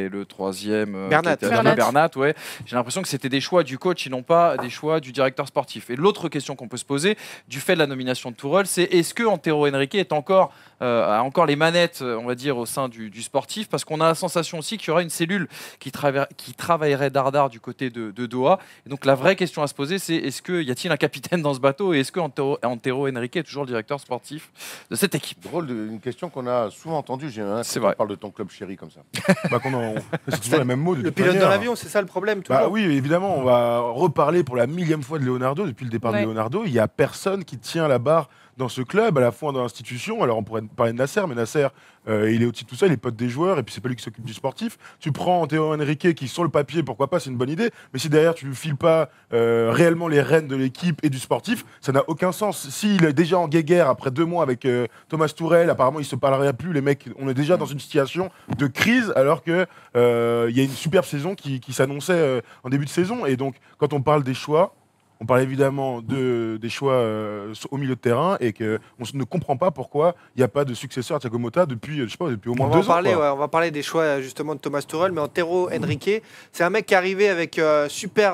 et le 3e Bernat. Ouais. J'ai l'impression que c'était des choix du coach et non pas des choix du directeur sportif. Et l'autre question qu'on peut se poser, du fait de la nomination de Tuchel, c'est est-ce que Antero Henrique est a encore les manettes, on va dire, au sein du sportif, parce qu'on a la sensation aussi qu'il y aura une cellule qui travaillerait dardard du côté de Doha. Et donc la vraie question à se poser, c'est y a-t-il un capitaine dans ce bateau, et est-ce que Antero Henrique est toujours le directeur sportif de cette équipe? Drôle, une question qu'on a souvent entendue. C'est vrai. On parle de ton club chéri comme ça. Bah, c'est toujours les mêmes mots. de Le toute pilote manière. dans l'avion, c'est ça le problème toujours. Bah oui, évidemment, on va reparler pour la 1000e fois de Leonardo. Depuis le départ Ouais. de Leonardo, il n'y a personne qui tient la barre dans ce club, à la fois dans l'institution. Alors on pourrait parler de Nasser, mais Nasser, il est aussi tout seul, il est pote des joueurs, et puis c'est pas lui qui s'occupe du sportif. Tu prends Antero Henrique, qui sur le papier, pourquoi pas, c'est une bonne idée, mais si derrière tu ne files pas réellement les rênes de l'équipe et du sportif, ça n'a aucun sens. S'il est déjà en guéguerre après 2 mois avec Thomas Tuchel, apparemment il se parlerait plus, les mecs, on est déjà dans une situation de crise, alors que il y a une superbe saison qui s'annonçait en début de saison. Et donc, quand on parle des choix, On parle évidemment des choix au milieu de terrain et qu'on ne comprend pas pourquoi il n'y a pas de successeur à Thiago Motta depuis au moins 2 ans. On va parler des choix justement de Thomas Tuchel, mais Antero Henrique, c'est un mec qui est arrivé avec super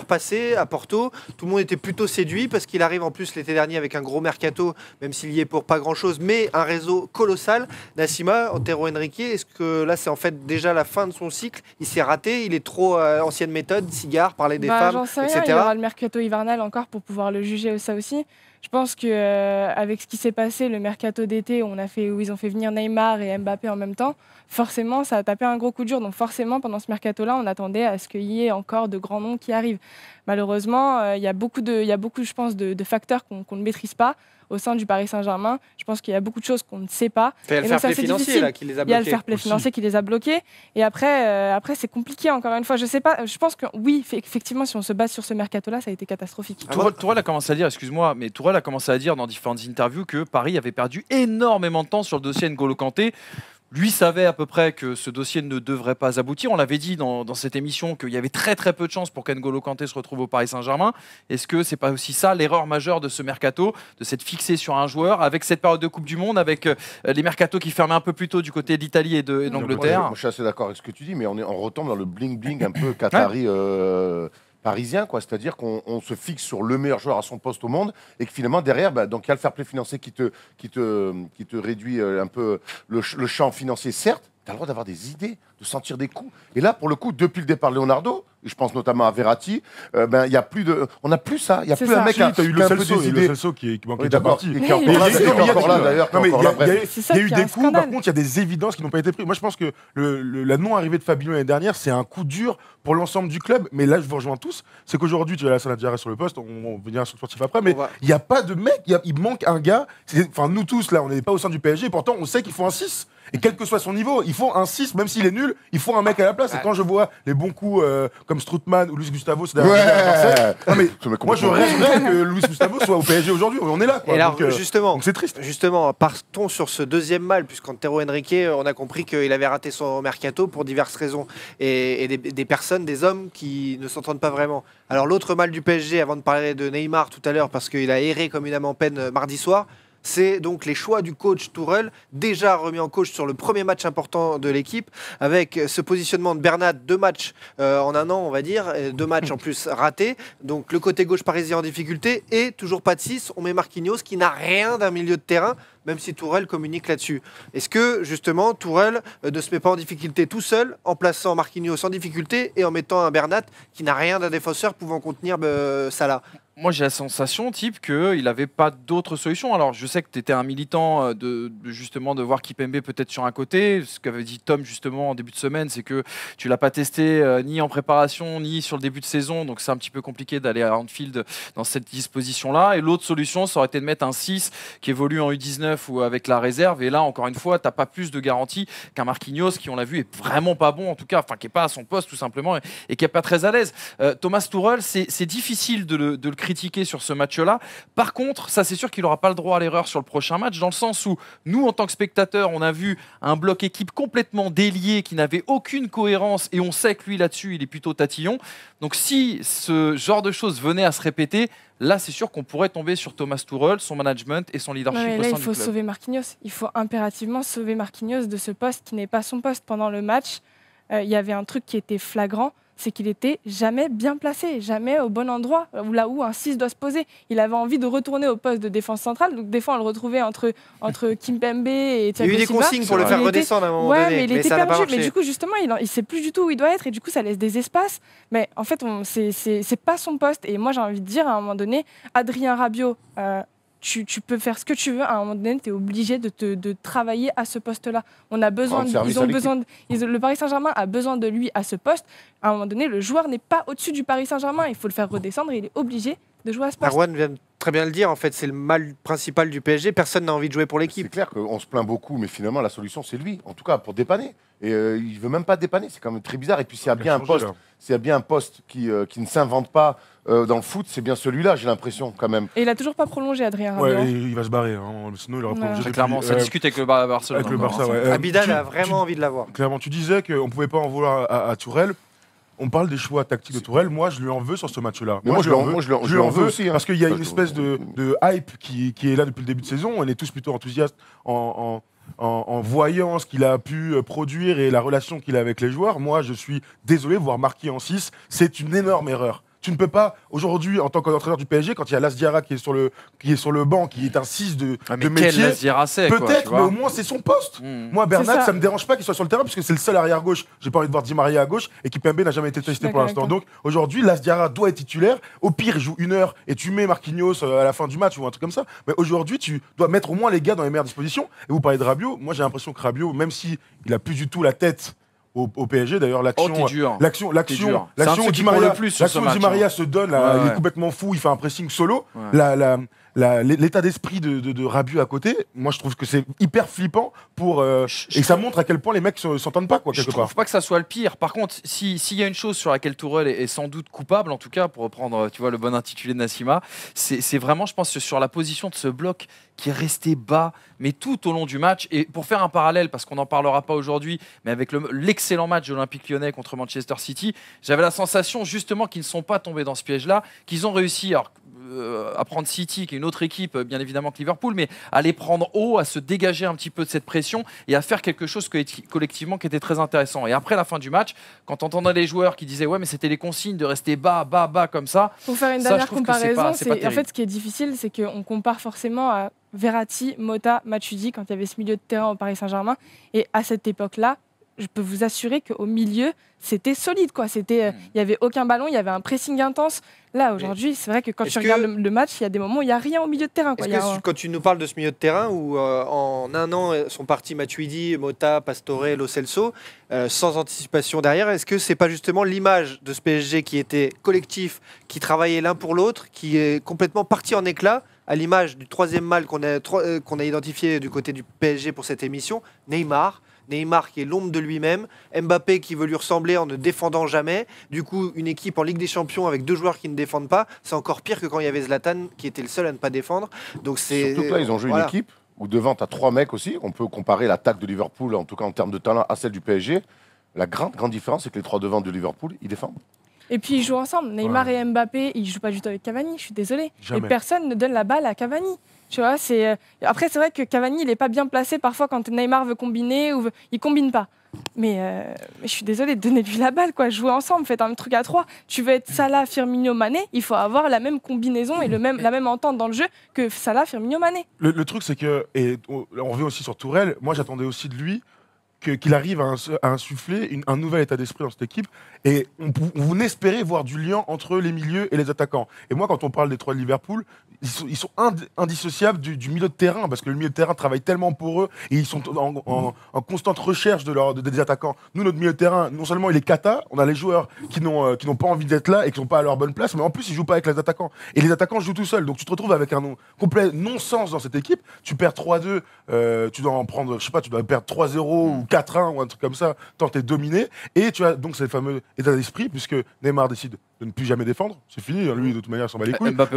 passé à Porto. Tout le monde était plutôt séduit parce qu'il arrive en plus l'été dernier avec un gros mercato, même s'il y est pour pas grand-chose, mais un réseau colossal. Nassima, Antero Henrique, est-ce que là c'est en fait déjà la fin de son cycle? Il s'est raté, il est trop ancienne méthode, cigare, parler des femmes, j'en sais rien, etc. il y aura le mercato hivernal encore pour pouvoir le juger ça aussi. Je pense qu'avec ce qui s'est passé, le mercato d'été où ils ont fait venir Neymar et Mbappé en même temps, forcément ça a tapé un gros coup dur. Donc forcément pendant ce mercato-là, on attendait à ce qu'il y ait encore de grands noms qui arrivent. Malheureusement, il y a beaucoup, je pense, de facteurs qu'on ne maîtrise pas au sein du Paris Saint-Germain. Je pense qu'il y a beaucoup de choses qu'on ne sait pas. Il y a le fair play financier là, qui les a bloqués. Il y a le fair play financier qui les a bloqués. Et après c'est compliqué encore une fois. Je sais pas. Je pense que oui, effectivement, si on se base sur ce mercato-là, ça a été catastrophique. Tourelle a commencé à dire, excuse-moi, mais Tourelle a commencé à dire dans différentes interviews que Paris avait perdu énormément de temps sur le dossier N'Golo Kanté. Lui savait à peu près que ce dossier ne devrait pas aboutir. On l'avait dit dans cette émission qu'il y avait très très peu de chances pour qu'N'Golo Kanté se retrouve au Paris Saint-Germain. Est-ce que c'est pas aussi ça l'erreur majeure de ce mercato, de s'être fixé sur un joueur avec cette période de Coupe du Monde, avec les mercatos qui fermaient un peu plus tôt du côté d'Italie et d'Angleterre? Moi, je suis assez d'accord avec ce que tu dis, mais on retombe dans le bling-bling un peu qatari. Parisien, quoi. C'est-à-dire qu'on se fixe sur le meilleur joueur à son poste au monde et que finalement derrière, donc il y a le fair play financier qui te réduit un peu le champ financier, certes. Tu as le droit d'avoir des idées, de sentir des coups. Et là, pour le coup, depuis le départ de Leonardo, et je pense notamment à Verratti, y a plus de, on n'a plus ça. Il n'y a plus un mec qui a eu le Celso qui manquait de partie. Qui est encore là, d'ailleurs. Il y a eu des coups, par contre, il y a des évidences qui n'ont pas été prises. Moi, je pense que la non-arrivée de Fabinho l'année dernière, c'est un coup dur pour l'ensemble du club. Mais là, je vous rejoins tous. C'est qu'aujourd'hui, tu as la salle d'arrêt sur le poste, on viendra sur le sportif après, mais il n'y a pas de mec, il manque un gars. Enfin, nous tous, là, on n'est pas au sein du PSG, pourtant, on sait qu'il faut un 6. Et quel que soit son niveau, il faut un 6, même s'il est nul, il faut un mec à la place. Et quand je vois les bons coups comme Strootman ou Luis Gustavo, c'est moi je rêverais que Luis Gustavo soit au PSG aujourd'hui. On est là, quoi. Et alors, justement, c'est triste. Justement, partons sur ce deuxième mal, puisqu'Antero Henrique, on a compris qu'il avait raté son mercato pour diverses raisons. Et des personnes, des hommes qui ne s'entendent pas vraiment. Alors, l'autre mal du PSG, avant de parler de Neymar tout à l'heure, parce qu'il a erré comme une âme en peine mardi soir, c'est donc les choix du coach Tourelle, déjà remis en cause sur le premier match important de l'équipe, avec ce positionnement de Bernat, 2 matchs en un an, on va dire, 2 matchs en plus ratés. Donc le côté gauche parisien en difficulté et toujours pas de 6. On met Marquinhos qui n'a rien d'un milieu de terrain, même si Tourelle communique là-dessus. Est-ce que justement Tourelle ne se met pas en difficulté tout seul en plaçant Marquinhos en difficulté et en mettant un Bernat qui n'a rien d'un défenseur pouvant contenir Salah? Moi, j'ai la sensation, type, qu'il n'avait pas d'autre solution. Alors, je sais que tu étais un militant justement de voir Kimpembe peut-être sur un côté. Ce qu'avait dit Tom, justement, en début de semaine, c'est que tu ne l'as pas testé ni en préparation, ni sur le début de saison. Donc, c'est un petit peu compliqué d'aller à Anfield dans cette disposition-là. Et l'autre solution, ça aurait été de mettre un 6 qui évolue en U19 ou avec la réserve. Et là, encore une fois, tu n'as pas plus de garantie qu'un Marquinhos, qui, on l'a vu, est vraiment pas bon, en tout cas, enfin, qui n'est pas à son poste, tout simplement, et qui n'est pas très à l'aise. Thomas Tuchel, c'est difficile de le critiquer sur ce match-là. Par contre, ça c'est sûr qu'il n'aura pas le droit à l'erreur sur le prochain match, dans le sens où nous, en tant que spectateurs, on a vu un bloc équipe complètement délié qui n'avait aucune cohérence et on sait que lui là-dessus, il est plutôt tatillon. Donc si ce genre de choses venait à se répéter, là c'est sûr qu'on pourrait tomber sur Thomas Tuchel, son management et son leadership au sein du club. Il faut sauver Marquinhos. Il faut impérativement sauver Marquinhos de ce poste qui n'est pas son poste. Pendant le match, il y avait un truc qui était flagrant, c'est qu'il était jamais bien placé, jamais au bon endroit, là où un 6 doit se poser. Il avait envie de retourner au poste de défense centrale, donc des fois on le retrouvait entre Kimpembe et Thiago Silva. Il y a eu des consignes pour le faire redescendre à un moment donné, mais il était ça n'a pas perdu. marché. Mais du coup, justement, il ne sait plus du tout où il doit être et du coup, ça laisse des espaces. Mais en fait, c'est pas son poste. Et moi, j'ai envie de dire, à un moment donné, Adrien Rabiot, tu peux faire ce que tu veux, à un moment donné, tu es obligé de travailler à ce poste-là. On a besoin, le Paris Saint-Germain a besoin de lui à ce poste. À un moment donné, le joueur n'est pas au-dessus du Paris Saint-Germain. Il faut le faire redescendre et il est obligé de jouer à ce poste. Marwan vient très bien le dire, en fait, c'est le mal principal du PSG. Personne n'a envie de jouer pour l'équipe. C'est clair qu'on se plaint beaucoup, mais finalement, la solution, c'est lui, en tout cas, pour dépanner. Et il ne veut même pas dépanner, c'est quand même très bizarre. Et puis, s'il y a bien un poste qui ne s'invente pas dans le foot, c'est bien celui-là, j'ai l'impression, quand même. Et il n'a toujours pas prolongé, Adrien Rabiot. Ouais, il va se barrer, hein. Sinon il aurait prolongé. Très clairement, ça discute avec le Barcelone. Avec le Barça, ouais. Abidal a vraiment envie de l'avoir. Clairement, tu disais qu'on ne pouvait pas en vouloir à Tourelle. on parle des choix tactiques de Tourelle. Moi, je lui en veux sur ce match-là. Mais moi, je lui en veux aussi. Parce qu'il y a une espèce de hype qui est là depuis le début de saison. On est tous plutôt enthousiastes en voyant ce qu'il a pu produire et la relation qu'il a avec les joueurs. Moi, je suis désolé, voir marqué en 6, c'est une énorme erreur. Tu ne peux pas, aujourd'hui, en tant qu'entraîneur du PSG, quand il y a Las Diarra qui est sur le banc, qui est un 6 de métier, Las Diarra c'est, peut-être, mais au moins c'est son poste. Moi, Bernat, ça me dérange pas qu'il soit sur le terrain, puisque c'est le seul arrière-gauche. J'ai pas envie de voir Di Maria à gauche, et Kimpembe n'a jamais été testé pour l'instant. Donc, aujourd'hui, Las Diarra doit être titulaire. Au pire, il joue 1 heure, et tu mets Marquinhos à la fin du match, ou un truc comme ça. Mais aujourd'hui, tu dois mettre au moins les gars dans les meilleures dispositions. Et vous parlez de Rabiot. Moi, j'ai l'impression que Rabiot, même s'il a plus du tout la tête au PSG, d'ailleurs, l'action où Di Maria se donne, il est complètement fou, il fait un pressing solo. L'état d'esprit de Rabiot à côté, moi je trouve que c'est hyper flippant et ça montre à quel point les mecs s'entendent pas, quoi, quelque part. Je trouve pas que ça soit le pire. Par contre, s'il y a une chose sur laquelle Tourelle est sans doute coupable, en tout cas pour reprendre, tu vois, le bon intitulé de Nassima, c'est vraiment, je pense, sur la position de ce bloc qui est resté bas, mais tout au long du match. Et pour faire un parallèle, parce qu'on n'en parlera pas aujourd'hui, mais avec l'excellent match de l'Olympique Lyonnais contre Manchester City, j'avais la sensation justement qu'ils ne sont pas tombés dans ce piège-là, qu'ils ont réussi à prendre City, qui est une autre équipe, bien évidemment que Liverpool, mais à les prendre haut, à se dégager un petit peu de cette pression et à faire quelque chose collectivement qui était très intéressant. Et après la fin du match, quand on entendait les joueurs qui disaient « ouais, mais c'était les consignes de rester bas, bas, bas comme ça », pour faire une dernière comparaison, en fait, ce qui est difficile, c'est qu'on compare forcément à Verratti, Mota, Matuidi, quand il y avait ce milieu de terrain au Paris Saint-Germain. Et à cette époque-là, je peux vous assurer qu'au milieu, c'était solide, quoi. Il n'y avait aucun ballon, il y avait un pressing intense. Là, aujourd'hui, c'est vrai que quand tu regardes le match, il y a des moments où il n'y a rien au milieu de terrain, quoi. Quand tu nous parles de ce milieu de terrain, où en un an sont partis Matuidi, Mota, Pastore, Lo Celso, sans anticipation derrière, est-ce que c'est pas justement l'image de ce PSG qui était collectif, qui travaillait l'un pour l'autre, qui est complètement parti en éclats, à l'image du troisième mal qu'on a identifié du côté du PSG pour cette émission, Neymar qui est l'ombre de lui-même, Mbappé qui veut lui ressembler en ne défendant jamais, du coup une équipe en Ligue des Champions avec 2 joueurs qui ne défendent pas, c'est encore pire que quand il y avait Zlatan qui était le seul à ne pas défendre. Donc surtout que là ils ont joué une équipe où devant tu as 3 mecs aussi, on peut comparer l'attaque de Liverpool en tout cas en termes de talent à celle du PSG. La grande différence c'est que les 3 devant de Liverpool ils défendent. Et puis ils jouent ensemble, Neymar et Mbappé, ils jouent pas du tout avec Cavani, je suis désolée. Et personne ne donne la balle à Cavani. Tu vois, après, c'est vrai que Cavani, il n'est pas bien placé parfois quand Neymar veut combiner ou il combine pas. Mais je suis désolée, donnez-lui la balle, quoi. Jouez ensemble, faites un truc à 3. Tu veux être Salah, Firmino, Mané, il faut avoir la même combinaison et la même entente dans le jeu que Salah, Firmino, Mané. Le truc, c'est que, et on revient aussi sur Tourelle, moi j'attendais aussi de lui qu'il arrive à insuffler un nouvel état d'esprit dans cette équipe. Et on espérait voir du lien entre les milieux et les attaquants. Et moi, quand on parle des 3 de Liverpool, ils sont indissociables du milieu de terrain, parce que le milieu de terrain travaille tellement pour eux, et ils sont en constante recherche des attaquants. Nous, notre milieu de terrain, non seulement il est cata, on a les joueurs qui n'ont pas envie d'être là et qui ne sont pas à leur bonne place, mais en plus, ils ne jouent pas avec les attaquants. Et les attaquants jouent tout seuls. Donc tu te retrouves avec un complet non-sens dans cette équipe. Tu perds 3-2, tu dois en prendre, je sais pas, tu dois perdre 3-0 ou 4-1 ou un truc comme ça, tant t'es dominé. Et tu as donc ce fameux état d'esprit, puisque Neymar décide de ne plus jamais défendre. C'est fini, lui, de toute manière, il s'en bat les couilles. Mbappé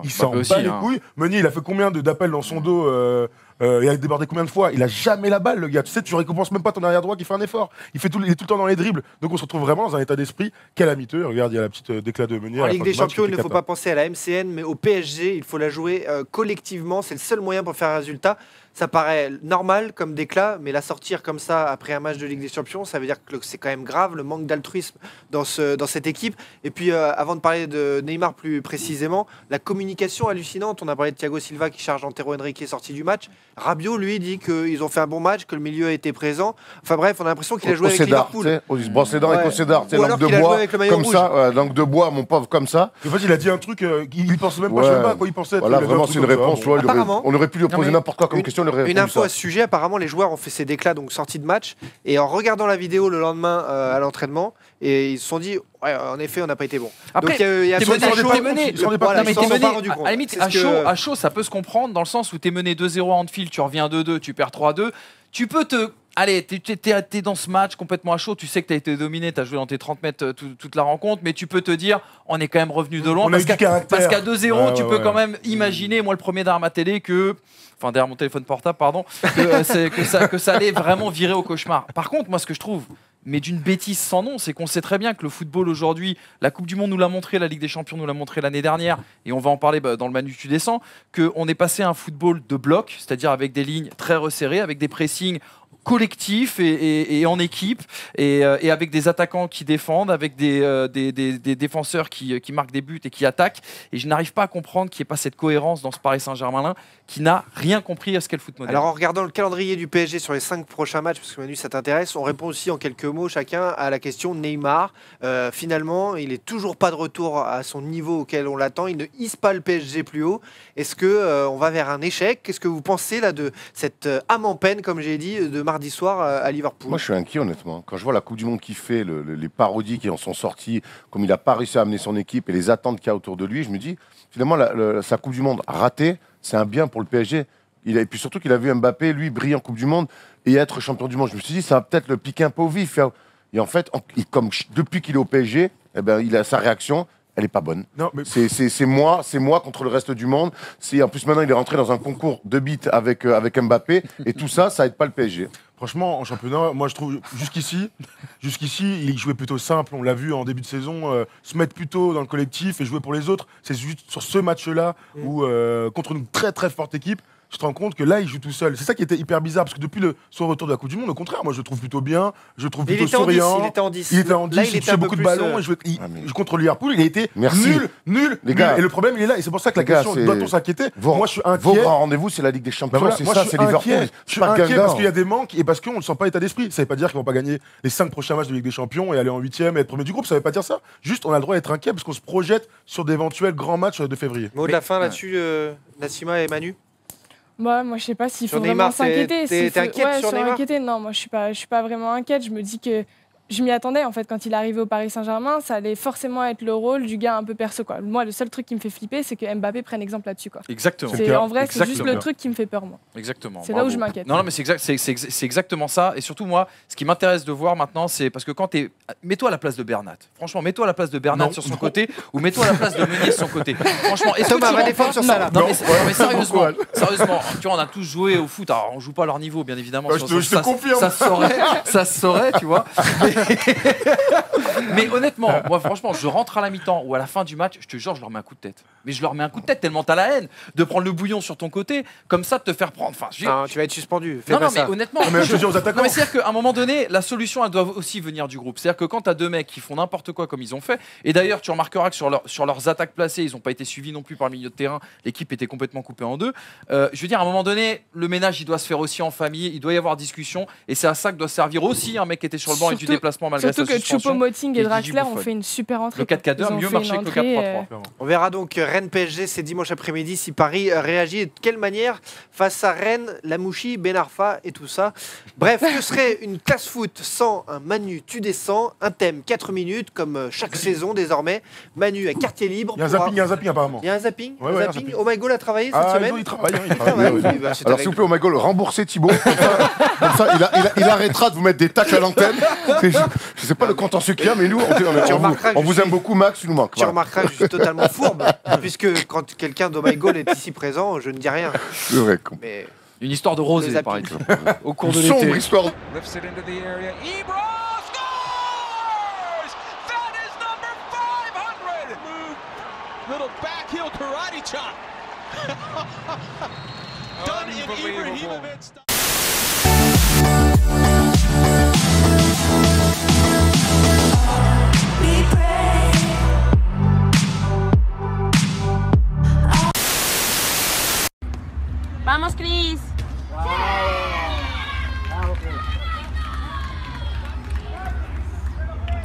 il s'en bat les couilles. Meunier, il a fait combien d'appels dans son dos il a débordé combien de fois? Il a jamais la balle, le gars. Tu sais, tu récompenses même pas ton arrière droit qui fait un effort. Il est tout le temps dans les dribbles. Donc on se retrouve vraiment dans un état d'esprit calamiteux. Regarde, il y a la petite déclat de Meunier. En Ligue des Champions, il ne faut pas penser à la MCN, mais au PSG, il faut la jouer collectivement. C'est le seul moyen pour faire un résultat. Ça paraît normal comme déclat, mais la sortir comme ça après un match de Ligue des Champions, ça veut dire que c'est quand même grave, le manque d'altruisme dans cette équipe. Et puis, avant de parler de Neymar plus précisément, la communication hallucinante. On a parlé de Thiago Silva qui charge Antero Henrique sorti du match. Rabiot, lui, dit qu'ils ont fait un bon match, que le milieu a été présent. Enfin bref, on a l'impression qu'il a joué avec Liverpool. Il se brosse les dents avec Océdar, langue de bois, comme ça, langue de bois, mon pauvre, comme ça. En fait, il a dit un truc, il pensait même pas, je sais pas à quoi il pensait. Voilà, vraiment, c'est une réponse. On aurait pu lui poser n'importe quoi comme question. Une info à ce sujet, apparemment les joueurs ont fait ces déclats donc sortis de match et en regardant la vidéo le lendemain à l'entraînement et ils se sont dit ouais, en effet on n'a pas été bon. Après, t'es mené, à la limite à chaud ça peut se comprendre dans le sens où t'es mené 2-0 à Anfield, tu reviens 2-2, tu perds 3-2, tu peux allez, t'es dans ce match complètement à chaud, tu sais que t'as été dominé, t'as joué dans tes 30 mètres toute la rencontre, mais tu peux te dire, on est quand même revenu de loin, parce qu'à 2-0, tu peux quand même imaginer, moi le premier derrière ma télé, derrière mon téléphone portable, pardon, que ça allait vraiment virer au cauchemar. Par contre, moi ce que je trouve mais d'une bêtise sans nom. C'est qu'on sait très bien que le football aujourd'hui, la Coupe du Monde nous l'a montré, la Ligue des Champions nous l'a montré l'année dernière, et on va en parler dans le Manu tu descends, qu'on est passé à un football de bloc, c'est-à-dire avec des lignes très resserrées, avec des pressings collectif et en équipe et avec des attaquants qui défendent, avec des défenseurs qui marquent des buts et qui attaquent. Et je n'arrive pas à comprendre qu'il n'y ait pas cette cohérence dans ce Paris Saint-Germain qui n'a rien compris à ce qu'est le foot moderne. Alors en regardant le calendrier du PSG sur les 5 prochains matchs, parce que Manu ça t'intéresse, on répond aussi en quelques mots chacun à la question Neymar. Finalement, il n'est toujours pas de retour à son niveau auquel on l'attend. Il ne hisse pas le PSG plus haut. Est-ce que on va vers un échec? Qu'est-ce que vous pensez là de cette âme en peine, comme j'ai dit, de mardi soir à Liverpool? Moi, je suis inquiet, honnêtement. Quand je vois la Coupe du Monde qu'il fait, les parodies qui en sont sorties, comme il n'a pas réussi à amener son équipe et les attentes qu'il y a autour de lui, je me dis, finalement, sa Coupe du Monde ratée, c'est un bien pour le PSG. Et puis surtout qu'il a vu Mbappé, lui, briller en Coupe du Monde et être champion du monde. Je me suis dit, ça va peut-être le piquer un peu au vif. Et en fait, depuis qu'il est au PSG, eh ben, sa réaction, elle n'est pas bonne. Non, mais... C'est moi contre le reste du monde. En plus, maintenant, il est rentré dans un concours de beat avec Mbappé. Et tout ça, ça aide pas le PSG. Franchement, en championnat, moi je trouve jusqu'ici, il jouait plutôt simple. On l'a vu en début de saison, se mettre plutôt dans le collectif et jouer pour les autres. C'est juste sur ce match-là où, contre une très très forte équipe, je te rends compte que là, il joue tout seul. C'est ça qui était hyper bizarre, parce que depuis son retour de la Coupe du Monde, au contraire, moi je le trouve plutôt bien, je le trouve plutôt souriant. Il était en 10. Il était en 10, là, il touchait beaucoup de ballons. Contre Liverpool, il a été nul. Les gars, et le problème, il est là. Et c'est pour ça que la question, doit-on s'inquiéter? Moi, je suis inquiet. Vos grands rendez-vous, c'est la Ligue des Champions. Voilà, c'est moi, ça, je c'est suis Liverpool. inquiet. Je suis inquiet parce qu'il y a des manques et parce qu'on ne sent pas état d'esprit. Ça ne veut pas dire qu'ils ne vont pas gagner les 5 prochains matchs de Ligue des Champions et aller en 8e et être premier du groupe. Ça ne veut pas dire ça. Juste, on a le droit d'être inquiet parce qu'on se projette sur d'éventuels grands matchs de février. Mot de la fin là-dessus, Nassima et Manu? Moi, je sais pas s'il faut Sur vraiment Neymar, s'inquiéter. t'es inquiète sur Neymar? Non, moi je suis pas vraiment inquiète. Je me dis que je m'y attendais en fait quand il est arrivé au Paris Saint-Germain, ça allait forcément être le rôle du gars un peu perso quoi. Moi, le seul truc qui me fait flipper, c'est que Mbappé prenne exemple là-dessus quoi. Exactement. En vrai, c'est juste le truc qui me fait peur moi. Exactement. C'est là où je m'inquiète. Non, mais c'est exactement ça. Et surtout moi, ce qui m'intéresse de voir maintenant, c'est parce que mets-toi à la place de Bernat. Franchement, mets-toi à la place de Bernat sur son côté ou mets-toi à la place de Meunier sur son côté. Franchement, est-ce que Thomas va défendre sur ça là? Non, mais sérieusement, tu vois, on a tous joué au foot. Alors, on joue pas à leur niveau, bien évidemment. Je te confirme. Ça se saurait, tu vois. Mais honnêtement, moi franchement, je rentre à la mi-temps ou à la fin du match, je te jure, je leur mets un coup de tête. Mais je leur mets un coup de tête tellement t'as la haine de prendre le bouillon sur ton côté, comme ça de te faire prendre. Enfin, tu vas être suspendu. Non, mais honnêtement, mais je veux dire aux attaquants. Non, mais c'est-à-dire qu'à un moment donné, la solution, elle doit aussi venir du groupe. C'est-à-dire que quand t'as deux mecs qui font n'importe quoi comme ils ont fait, et d'ailleurs, tu remarqueras que sur leurs attaques placées, ils n'ont pas été suivis non plus par le milieu de terrain. L'équipe était complètement coupée en deux. Je veux dire, à un moment donné, le ménage, il doit se faire aussi en famille. Il doit y avoir discussion, et c'est à ça que doit servir aussi un mec qui était sur le banc et du déplacement malgré sa suspension. Surtout que Choupo-Moting et Draxler ont fait une super entrée. Le 4-4-2 a mieux marché que le 4-3-3. On verra donc Rennes-PSG, c'est dimanche après-midi si Paris réagit et de quelle manière face à Rennes, Lamouchi, Ben Arfa et tout ça. Bref, que serait une classe foot sans un Manu tu descends, un thème 4 minutes comme chaque saison désormais. Manu à quartier libre. Il y a un zapping apparemment. Il y a un zapping. Ouais, un zapping. Oh my God a travaillé cette semaine. Il travaille. Alors s'il vous plaît, oh my God, remboursez Thibaut. Comme ça, il arrêtera de vous mettre des tacles à l'antenne. Je ne sais pas le contentieux qu'il y a, mais nous, on vous aime beaucoup, Max, tu nous manques. Tu remarqueras que je suis totalement fourbe, puisque quand quelqu'un d'O My God est ici présent, je ne dis rien. C'est vrai. Mais une histoire de rose, pareil. Au cours de l'été. Sombre histoire. Little back heel karate chop. Done in Ibrahimovic style. Vamos, Cris.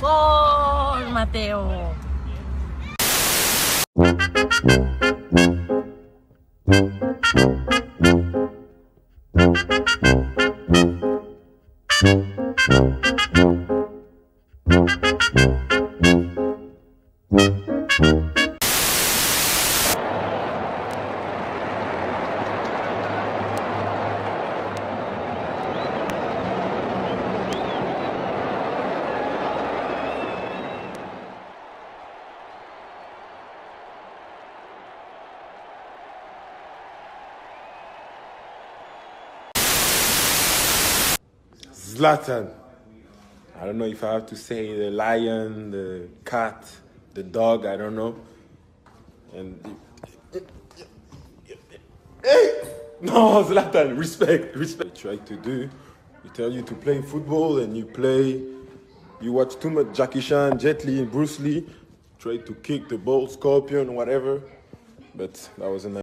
Gol, Mateo. Zlatan. I don't know if I have to say the lion, the cat, the dog, I don't know. And hey! No, Zlatan, respect. I try to do. We tell you to play football and you play. You watch too much Jackie Chan, Jet Li, and Bruce Lee. Try to kick the ball, scorpion, whatever. But that wasn't.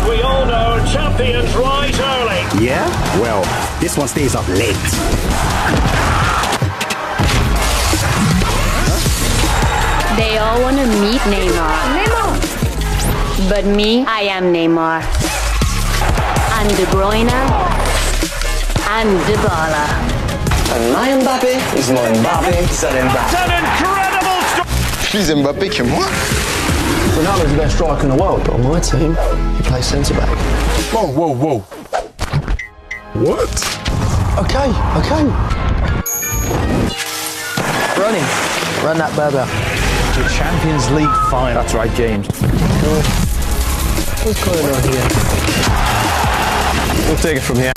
We all know champions rise early. Yeah? Well, this one stays up late. They all want to meet Neymar. But me, I am Neymar. And De Bruyne. And Dybala. And my Mbappé is more Mbappé than Mbappé. It's an incredible story. Plus Mbappé que moi. Ronaldo's the best striker in the world, but on my team, he plays centre-back. Whoa. What? Okay. Run that Berber. The Champions League final. That's right, James. What's going on here? We'll take it from here.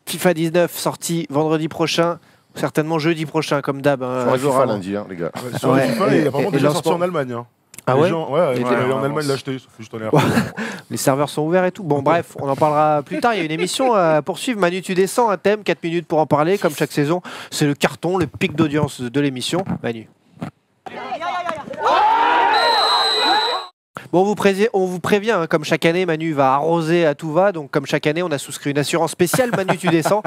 FIFA 19 sorti vendredi prochain. Certainement jeudi prochain, comme d'hab. Sur FIFA lundi, les gars. Sur FIFA, il est apparemment déjà sorti en Allemagne. Ah ouais? Ouais, en Allemagne l'acheter, ça fait juste en air. Les serveurs sont ouverts et tout. Bon, bref, on en parlera plus tard. Il y a une émission à poursuivre. Manu, tu descends un thème, 4 minutes pour en parler, comme chaque saison. C'est le carton, le pic d'audience de l'émission. Manu. Bon, on vous prévient, hein, comme chaque année, Manu va arroser à tout va. Donc, comme chaque année, on a souscrit une assurance spéciale. Manu, tu descends.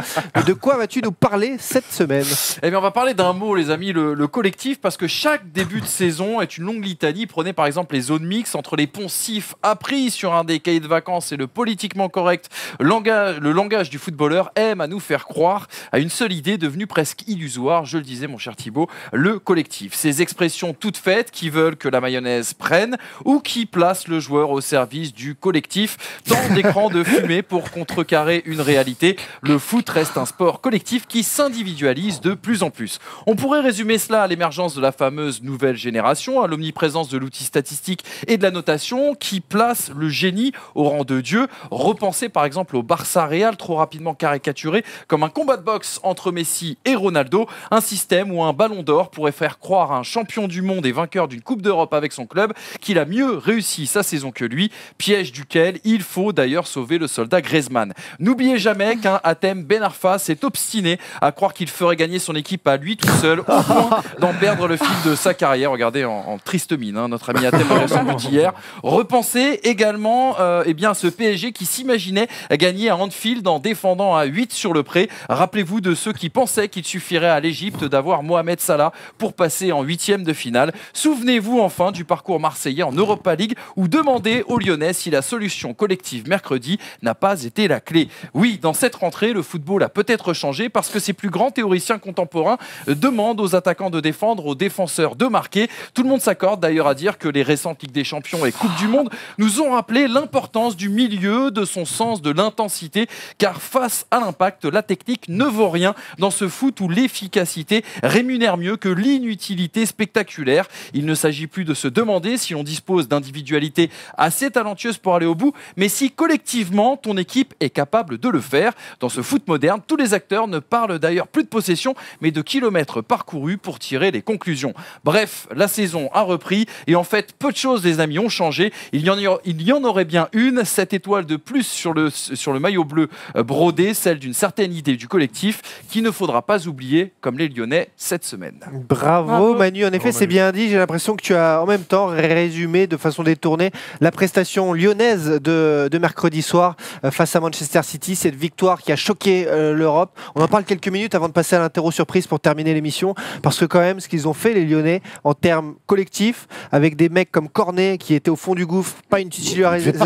De quoi vas-tu nous parler cette semaine? Eh bien, on va parler d'un mot, les amis, le collectif, parce que chaque début de saison est une longue litanie. Prenez par exemple les zones mixtes entre les poncifs appris sur un des cahiers de vacances et le politiquement correct. Le langage du footballeur aime à nous faire croire à une seule idée devenue presque illusoire. Je le disais, mon cher Thibaut, le collectif. Ces expressions toutes faites qui veulent que la mayonnaise prenne ou qui place le joueur au service du collectif. Tant d'écrans de fumée pour contrecarrer une réalité. Le foot reste un sport collectif qui s'individualise de plus en plus. On pourrait résumer cela à l'émergence de la fameuse nouvelle génération, à l'omniprésence de l'outil statistique et de la notation qui place le génie au rang de Dieu. Repensez par exemple au Barça Real, trop rapidement caricaturé comme un combat de boxe entre Messi et Ronaldo, un système où un ballon d'or pourrait faire croire à un champion du monde et vainqueur d'une Coupe d'Europe avec son club qu'il a mieux réussi sa saison que lui, piège duquel il faut d'ailleurs sauver le soldat Griezmann. N'oubliez jamais qu'un Hatem Ben Arfa s'est obstiné à croire qu'il ferait gagner son équipe à lui tout seul, au point d'en perdre le fil de sa carrière. Regardez en triste mine, hein, notre ami Hatem a son but hier. Repensez également ce PSG qui s'imaginait gagner à Anfield en défendant à 8 sur le pré. Rappelez-vous de ceux qui pensaient qu'il suffirait à l'Égypte d'avoir Mohamed Salah pour passer en 8e de finale. Souvenez-vous enfin du parcours marseillais en Europa League ou demandez aux Lyonnais si la solution collective mercredi n'a pas été la clé. Oui, dans cette rentrée, le football a peut-être changé parce que ses plus grands théoriciens contemporains demandent aux attaquants de défendre, aux défenseurs de marquer. Tout le monde s'accorde d'ailleurs à dire que les récentes Ligues des Champions et Coupes du Monde nous ont rappelé l'importance du milieu, de son sens de l'intensité, car face à l'impact, la technique ne vaut rien dans ce foot où l'efficacité rémunère mieux que l'inutilité spectaculaire. Il ne s'agit plus de se demander si l'on dispose d'individus individualités assez talentueuses pour aller au bout, mais si collectivement ton équipe est capable de le faire. Dans ce foot moderne, tous les acteurs ne parlent d'ailleurs plus de possession, mais de kilomètres parcourus pour tirer les conclusions. Bref, la saison a repris et en fait, peu de choses, les amis, ont changé. Il y en aurait bien une, cette étoile de plus sur le maillot bleu brodé, celle d'une certaine idée du collectif qu'il ne faudra pas oublier, comme les Lyonnais cette semaine. Bravo Manu, en effet c'est bien dit, j'ai l'impression que tu as en même temps résumé de façon détournée la prestation lyonnaise de mercredi soir face à Manchester City, cette victoire qui a choqué l'Europe. On en parle quelques minutes avant de passer à l'interro surprise pour terminer l'émission, parce que quand même ce qu'ils ont fait les Lyonnais en termes collectifs, avec des mecs comme Cornet qui était au fond du gouffre, pas une titularisation,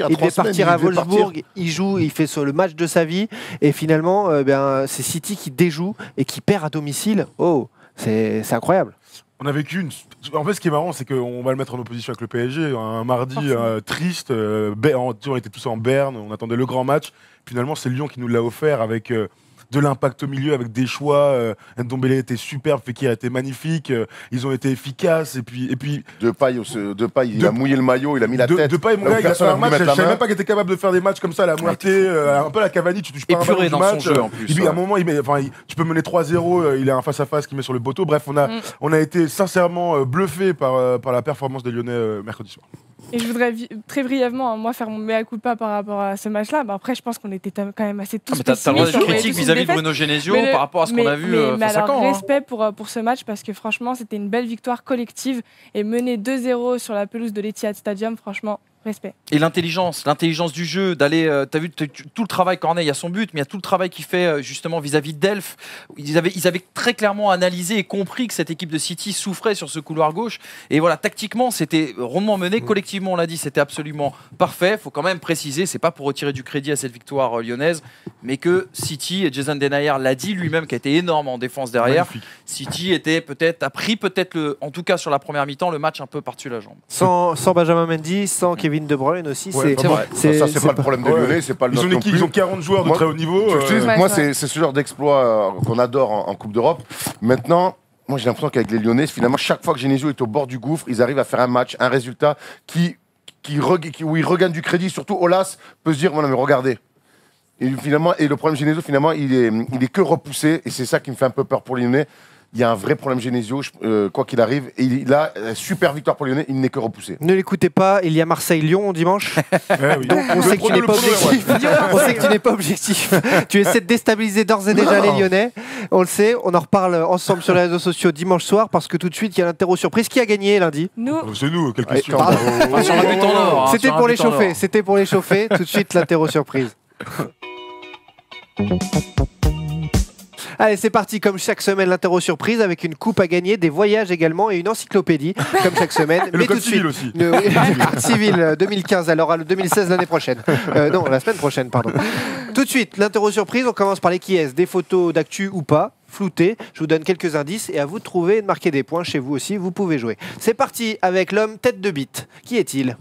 il devait partir à Wolfsburg, il joue, il fait sur le match de sa vie et finalement c'est City qui déjoue et qui perd à domicile. Oh, c'est incroyable. On a vécu une... En fait, ce qui est marrant, c'est qu'on va le mettre en opposition avec le PSG. Un mardi triste. On était tous en berne. On attendait le grand match. Finalement, c'est Lyon qui nous l'a offert avec de l'impact au milieu, avec des choix. Ndombele était superbe, Fekir était magnifique. Ils ont été efficaces. Et puis Depay, il a mouillé le maillot, il a mis la tête. Depay, mon gars, il a fait un match. Je savais même pas qu'il était capable de faire des matchs comme ça, la moitié, un peu la Cavani. Tu touches pas un ballon du match. Son jeu, en plus, et puis à un moment, tu peux mener 3-0. Il a un face-à-face qui met sur le poteau. Bref, on a été sincèrement bluffé par la performance des Lyonnais mercredi soir. Et je voudrais très brièvement, moi, faire mon mea culpa par rapport à ce match-là. Après, je pense qu'on était quand même assez tous pessimistes. T'as le droit d'être critique vis-à-vis de Bruno Genesio par rapport à ce qu'on a vu face à Caen. Respect pour ce match, parce que franchement, c'était une belle victoire collective. Et mener 2-0 sur la pelouse de l'Etihad Stadium, franchement, respect. Et l'intelligence du jeu, d'aller. T'as vu tout le travail, Cornet, il y a son but, mais il y a tout le travail qu'il fait justement vis-à-vis d'Elf. Ils avaient très clairement analysé et compris que cette équipe de City souffrait sur ce couloir gauche. Et voilà, tactiquement, c'était rondement mené. Collectivement, on l'a dit, c'était absolument parfait. Il faut quand même préciser, c'est pas pour retirer du crédit à cette victoire lyonnaise, mais que City, et Jason Denayer l'a dit lui-même, qui a été énorme en défense derrière. Magnifique. City a pris peut-être, en tout cas sur la première mi-temps, le match un peu par-dessus la jambe. Sans Benjamin Mendy, sans Kevin De Bruyne aussi, ouais, c'est vrai. Ça, c'est pas le problème des Lyonnais, c'est pas le nôtre non plus. Ils ont 40 joueurs de très haut niveau. Moi, c'est ce genre d'exploit qu'on adore en Coupe d'Europe. Maintenant, moi, j'ai l'impression qu'avec les Lyonnais, finalement, chaque fois que Genesio est au bord du gouffre, ils arrivent à faire un match, un résultat où ils regagnent du crédit. Surtout, Olas peut se dire, non, mais regardez. Et le problème Genesio, finalement, il est que repoussé. Et c'est ça qui me fait un peu peur pour les Lyonnais. Il y a un vrai problème Genesio, quoi qu'il arrive. Et il a super victoire pour Lyonnais, il n'est que repoussé. Ne l'écoutez pas, il y a Marseille-Lyon dimanche. Oui. Donc on sait que tu n'es pas objectif. On sait que tu n'es pas objectif. Tu essaies de déstabiliser d'ores et déjà les Lyonnais. On le sait, on en reparle ensemble sur les réseaux sociaux dimanche soir, parce que tout de suite, il y a l'interro surprise. Qui a gagné lundi? Nous. C'est nous, quelle question. Sur un but en or. C'était pour les chauffer. C'était pour les chauffer. Tout de suite, l'interro surprise. Allez, c'est parti, comme chaque semaine, l'interro surprise avec une coupe à gagner, des voyages également et une encyclopédie, comme chaque semaine. Et le code civil aussi. Le code civil 2015, alors le 2016 l'année prochaine. Non, la semaine prochaine, pardon. Tout de suite, l'interro surprise, on commence par les qui est, des photos d'actu ou pas, floutées. Je vous donne quelques indices et à vous de trouver et de marquer des points chez vous aussi, vous pouvez jouer. C'est parti avec l'homme tête de bite. Qui est-il?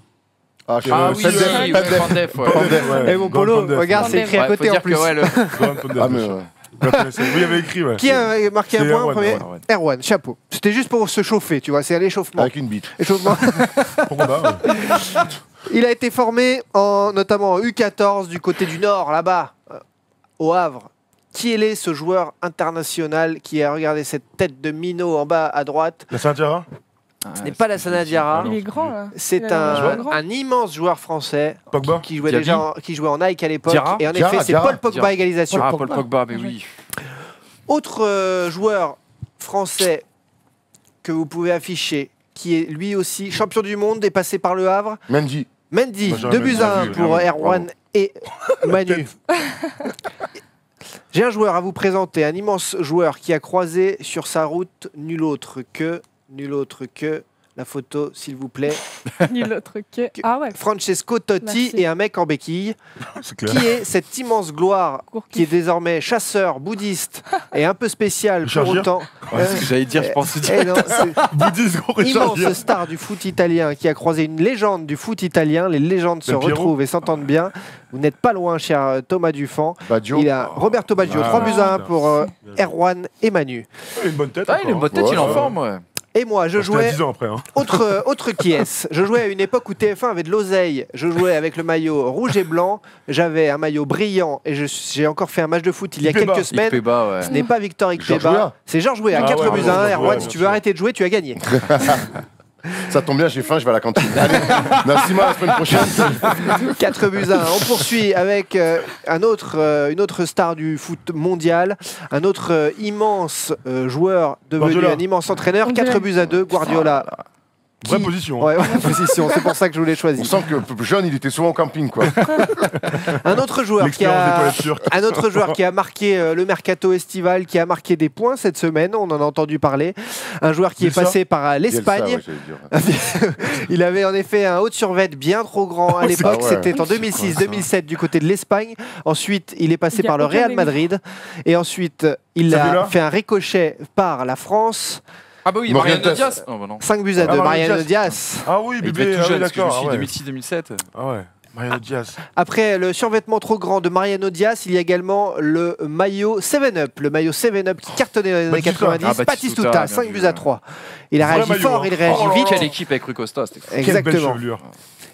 Et mon Polo, regarde, c'est écrit à côté en plus. Vous avez écrit, ouais. Qui a marqué un point en premier? Erwan, chapeau. C'était juste pour se chauffer, tu vois, c'est à l'échauffement. Avec une bite. Échauffement. Il a été formé notamment en U14 du côté du Nord, là-bas, au Havre. Qui est ce joueur international qui a regardé cette tête de minot en bas à droite? La Saint-Diarra? Ce n'est pas la Sanadiara. Il est grand, là. C'est un immense joueur français qui jouait en Nike à l'époque. Et en effet, c'est Paul Pogba égalisation. Paul Pogba, mais oui. Autre joueur français que vous pouvez afficher, qui est lui aussi champion du monde, dépassé par le Havre. Mendy. 2-1 pour Erwan et Manu. J'ai un joueur à vous présenter, un immense joueur qui a croisé sur sa route nul autre que la photo, s'il vous plaît. Nul autre que. Ah ouais. Francesco Totti. Merci. Et un mec en béquille. Qui est cette immense gloire qui est désormais chasseur, bouddhiste et un peu spécial pour autant. C'est ce que j'allais dire, je pense. Bouddhiste, gros immense star du foot italien qui a croisé une légende du foot italien. Les légendes se retrouvent et s'entendent bien. Vous n'êtes pas loin, cher Thomas Dufan. Il a Roberto Baggio, 3-1 pour Erwan et Manu. Une bonne tête. Il a une bonne tête, il est en forme, ouais. Et moi, je J'étais à jouais 10 ans après. Hein. autre qui est. Je jouais à une époque où TF1 avait de l'oseille. Je jouais avec le maillot rouge et blanc. J'avais un maillot brillant et j'ai encore fait un match de foot il y a Ikpeba. quelques semaines. Ikpeba, ouais. Ce n'est pas Victor Georges Ikpeba, Weah. c'est Georges Weah. Ah 4 ouais, buts à 1. ouais, Erwan, bien si tu sûr. veux arrêter de jouer, tu as gagné. Ça tombe bien, j'ai faim, je vais à la cantine. Allez, Nassima, la semaine prochaine. 4 buts à 1. On poursuit avec une autre star du foot mondial, un autre immense joueur devenu Guardiola. un immense entraîneur. 4 buts à 2. Guardiola. Vraie position. Ouais, vraie position. C'est pour ça que je voulais On choisir. sent que jeune, il était souvent au camping, quoi. Un autre joueur qui L'expérience des a, toilettes turques. un autre joueur qui a marqué le mercato estival, qui a marqué des points cette semaine. On en a entendu parler. Un joueur qui est Bielsa. passé par l'Espagne. Bielsa, ouais, j'allais dire. Il avait en effet un haut de survêt bien trop grand à l'époque. Ah ouais. C'était en 2006-2007 du côté de l'Espagne. Ensuite, il est passé Il y a par le aucun Real des- Madrid. Et ensuite, il Sabella. a fait un ricochet par la France. Ah bah oui, Morientes. Mariano Diaz. Oh bah non. 5 buts à 2. Mariano Mariano Diaz. Diaz. Ah oui, Il devait bébé, être tout ah oui, jeune, parce que je me d'accord. suis Ah ouais. 2006-2007. Ah ouais, Mariano Diaz. Après le survêtement trop grand de Mariano Diaz, il y a également le maillot 7-Up. Le maillot 7-Up qui cartonnait dans les années Batistuta. 90. Ah, Batistuta, Batistuta, bien 5 vu, buts à 3. Il a Vrai réagi maillot, fort, hein. il réagit Oh là vite. là. Quelle équipe avec Rui Costa, c'était fou. Quelle belle Exactement. chevelure.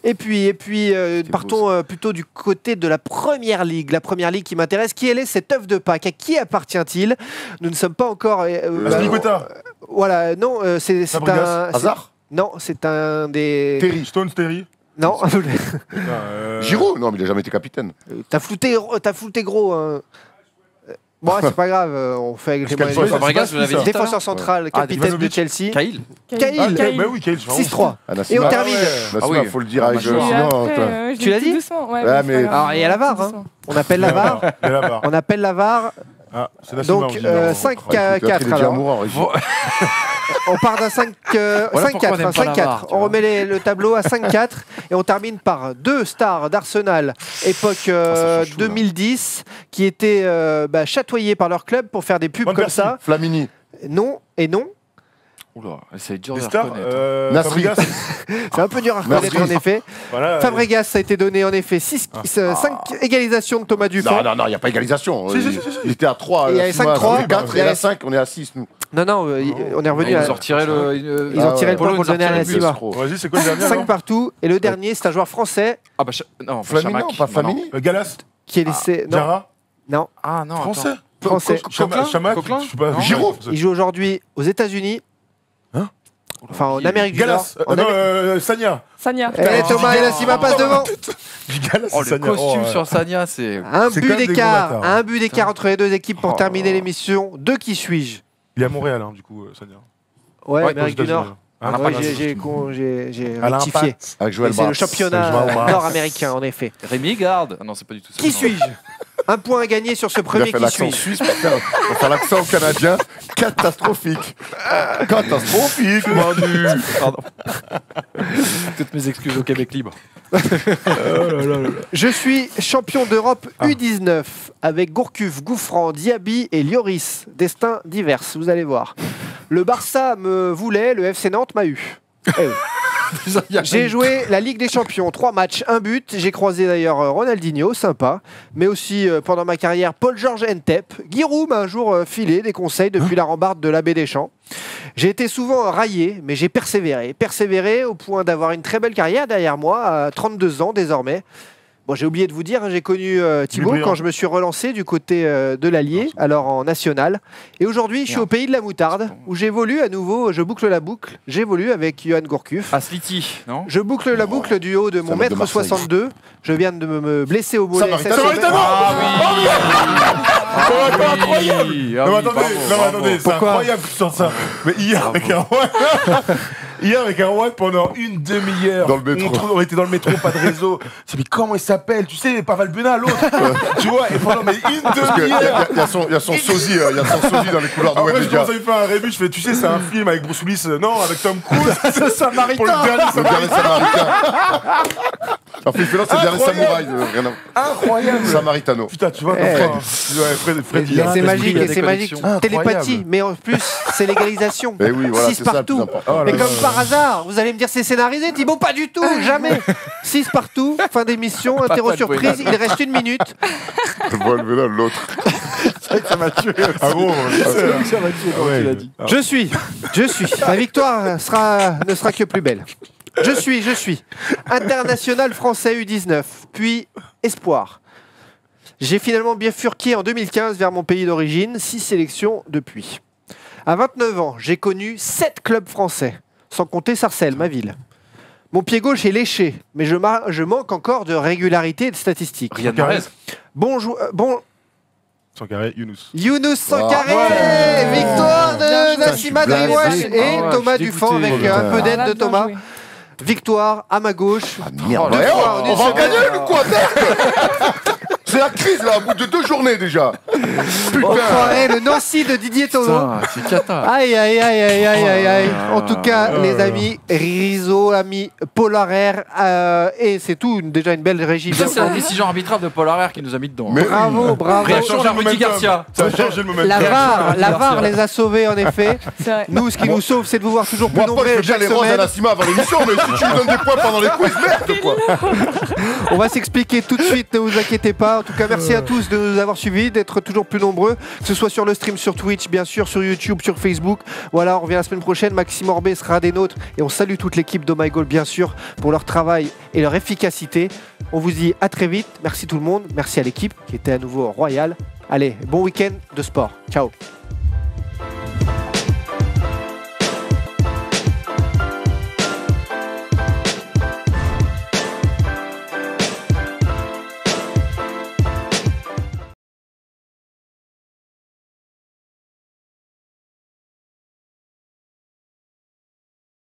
Et puis beau, partons plutôt du côté de la Première Ligue. La Première Ligue qui m'intéresse. Qui est cet œuf de Pâques? À qui appartient-il? Nous ne sommes pas encore. Aspilicueta. Voilà, non, c'est Fabregas. un. Hazard. Non, c'est un des. Terry. Stones Terry. Non, Giroud. Non, mais il n'a jamais été capitaine. t'as flouté gros. Hein. Bon, c'est pas grave, on fait avec les Parce moyens. qu'elle Fabregas, je l'avais dit tout à Défenseur l'heure. central, Ah, capitaine de Ivanovic. Chelsea. Cahill. Cahill. Bah oui, Cahill. 6-3. Ah, Et Nassima. on termine. Nassima, Ah oui. faut le dire avec. Je l'ai Sinon, Tu l'as dit doucement. Ouais, Ouais, c'est mais- pas grave. Alors, il y a la VAR. Hein. On appelle la VAR. Et la barre. On appelle la VAR. Ah, c'est Nassima, on Donc, dit, non. 5 il est déjà 4 alors. mourant, Régis. On part d'un 5 Voilà pourquoi on 5-4. n'aime pas la 5-4. VAR, tu On vois. remet le tableau à 5-4 et on termine par 2 stars d'Arsenal, époque ça fait chaud, là. 2010, qui étaient chatoyés par leur club pour faire des pubs Van comme Persie. ça. Flamini. Non et non. Oula, c'est dur de Des les stars. reconnaître. Nasri. Fabregas. C'est un peu dur à reconnaître Merci. en effet. Voilà. Fabregas a été donné en effet 5 égalisations de Thomas Dupont. Non, il n'y a pas égalisation. Si, si, Il- si, si. Il était à 3. Il y avait 5-3, 4, il y et avait- à 5, on est à 6, nous. Non, on est revenu Ils à ont retiré le. Ils ont tiré le point pour le donner à Nassima. Vas-y, c'est quoi le dernier 5 alors partout. Et le dernier, c'est un joueur français Ah bah non, Flamini, Chamac. non, pas Non, Flamini. Galas. qui est laissé. Non, Diarra. non, Ah non, Français. français. Chamac. Coquelin Je sais pas. Non. Giroud. Il joue aujourd'hui aux États-Unis. Hein Enfin, en Amérique du Nord. Galas. Non, Sagna. Sagna. Eh, Thomas et Nassima passent devant. Galas, Oh, c'est le Sagna. costume ouais. sur Sagna, c'est. Un C'est but quand même des d'écart. gros bâtards. Un but d'écart entre les deux équipes pour Oh terminer là. l'émission. De qui suis-je? Il est à Montréal, hein, du coup, Sagna. Ouais, Ouais, Amérique aux du Nord. États-Unis. Ah, Ouais, pas j'ai À rectifié. l'impact. Avec Joël C'est le Barthes. championnat Joël Barthes. nord-américain, en effet. Rémi Garde. Ah non, c'est pas du tout ça. Qui non. suis-je? Un point à gagner sur ce Il a premier fait qui l'accent suis-je. suisse pour faire l'accent canadien. Catastrophique. Catastrophique, Manu. Pardon. Toutes mes excuses au Québec libre. Je suis champion d'Europe U19 avec Gourcuff, Gouffran, Diaby et Lloris. Destins divers, vous allez voir. Le Barça me voulait, le FC Nantes m'a eu. Eh oui. J'ai joué la Ligue des Champions, 3 matchs, 1 but. J'ai croisé d'ailleurs Ronaldinho, sympa. Mais aussi pendant ma carrière, Paul-Georges Ntep. Giroud m'a un jour filé des conseils depuis la rambarde de l'abbé Deschamps. J'ai été souvent raillé, mais j'ai persévéré. Persévéré au point d'avoir une très belle carrière derrière moi, à 32 ans désormais. Bon, j'ai oublié de vous dire, j'ai connu Thibaut Brillant. quand je me suis relancé du côté de l'Allier, alors en national. Et aujourd'hui, je suis au pays de la moutarde, où j'évolue à nouveau, je boucle la boucle. J'évolue avec Johan Gourcuff. À Slity, non? Je boucle la boucle du haut de mon mec de mètre 62. Je viens de me blesser au mollet. Samaritano. Samaritano. Ah oui. Incroyable. Ah Non, mais oui, attendez, bravo, non, mais bravo. attendez, c'est Pourquoi incroyable que tu sors ça. Mais hier, avec un hier, avec un Watt, pendant une demi-heure, Dans le métro. on était dans le métro, pas de réseau. C'est mais comment il s'appelle? Tu sais, pas Valbuena, l'autre. Tu vois, et pendant une Parce qu'il demi-heure. y a son sosie, il y a son sosie dans les couloirs de Après, je Webedia. commence à lui faire un rébut, je fais, tu sais, c'est un film avec Bruce Willis, non, avec Tom Cruise. C'est Samaritain. Pour le dernier Le dernier Samaritain. Enfin, il fait là, c'est le dernier Incroyable. samouraï. Rien à- Incroyable. Samaritano. Putain, tu vois, Eh. comme ça. Ouais, Freddy. C'est l'esprit, magique, il y a et des c'est magique. connexions. Télépathie, Incroyable. mais en plus, c'est l'égalisation. Et oui, voilà, 6 c'est ça le plus partout. important. Oh là Mais là. comme par hasard, vous allez me dire c'est scénarisé, Thibaut, pas du tout, jamais. 6 partout, fin d'émission, interro Pas de surprise, Buena. il reste 1 minute. Voilà, l'autre. Ça m'a tué. Ah bon, ça m'a tué quand tu l'as dit. Je suis. La victoire ne sera que plus belle. Je suis. International français U19, puis Espoir. J'ai finalement bifurqué en 2015 vers mon pays d'origine, 6 sélections depuis. À 29 ans, j'ai connu 7 clubs français, sans compter Sarcelles, ma ville. Mon pied gauche est léché, mais je manque encore de régularité et de statistiques. Riyad Mahrez. Bon. Sankaré, Younous. Younous Sankaré, victoire de Nassima Driouache et Thomas Dufan avec un peu d'aide de Thomas. Victoire à ma gauche. Merde, on va en gagner le quoi, c'est la crise là, au bout de 2 journées déjà. On croirait le Nancy de Didier Thoreau. C'est cata. Aïe. En tout cas, les amis, Rizzo, ami Polaire, et c'est tout, déjà une belle régie. Ça, c'est la décision arbitrale de Polaire qui nous a mis dedans. Bravo. Réaction de Rudy Garcia. Ça a changé le momentum. La VAR les a sauvés, en effet. Nous, ce qui nous sauve, c'est de vous voir toujours plus nombreux. Moi, je fais bien les roses à Nassima avant l'émission, mais si tu me donnes des points pendant les quiz, merde quoi. On va s'expliquer tout de suite, ne vous inquiétez pas. En tout cas, merci à tous de nous avoir suivis, d'être toujours plus nombreux, que ce soit sur le stream, sur Twitch, bien sûr, sur YouTube, sur Facebook. Voilà, on revient la semaine prochaine. Maxime Orbet sera des nôtres et on salue toute l'équipe d'OhMyGoal, bien sûr, pour leur travail et leur efficacité. On vous dit à très vite. Merci tout le monde. Merci à l'équipe qui était à nouveau royale. Allez, bon week-end de sport. Ciao.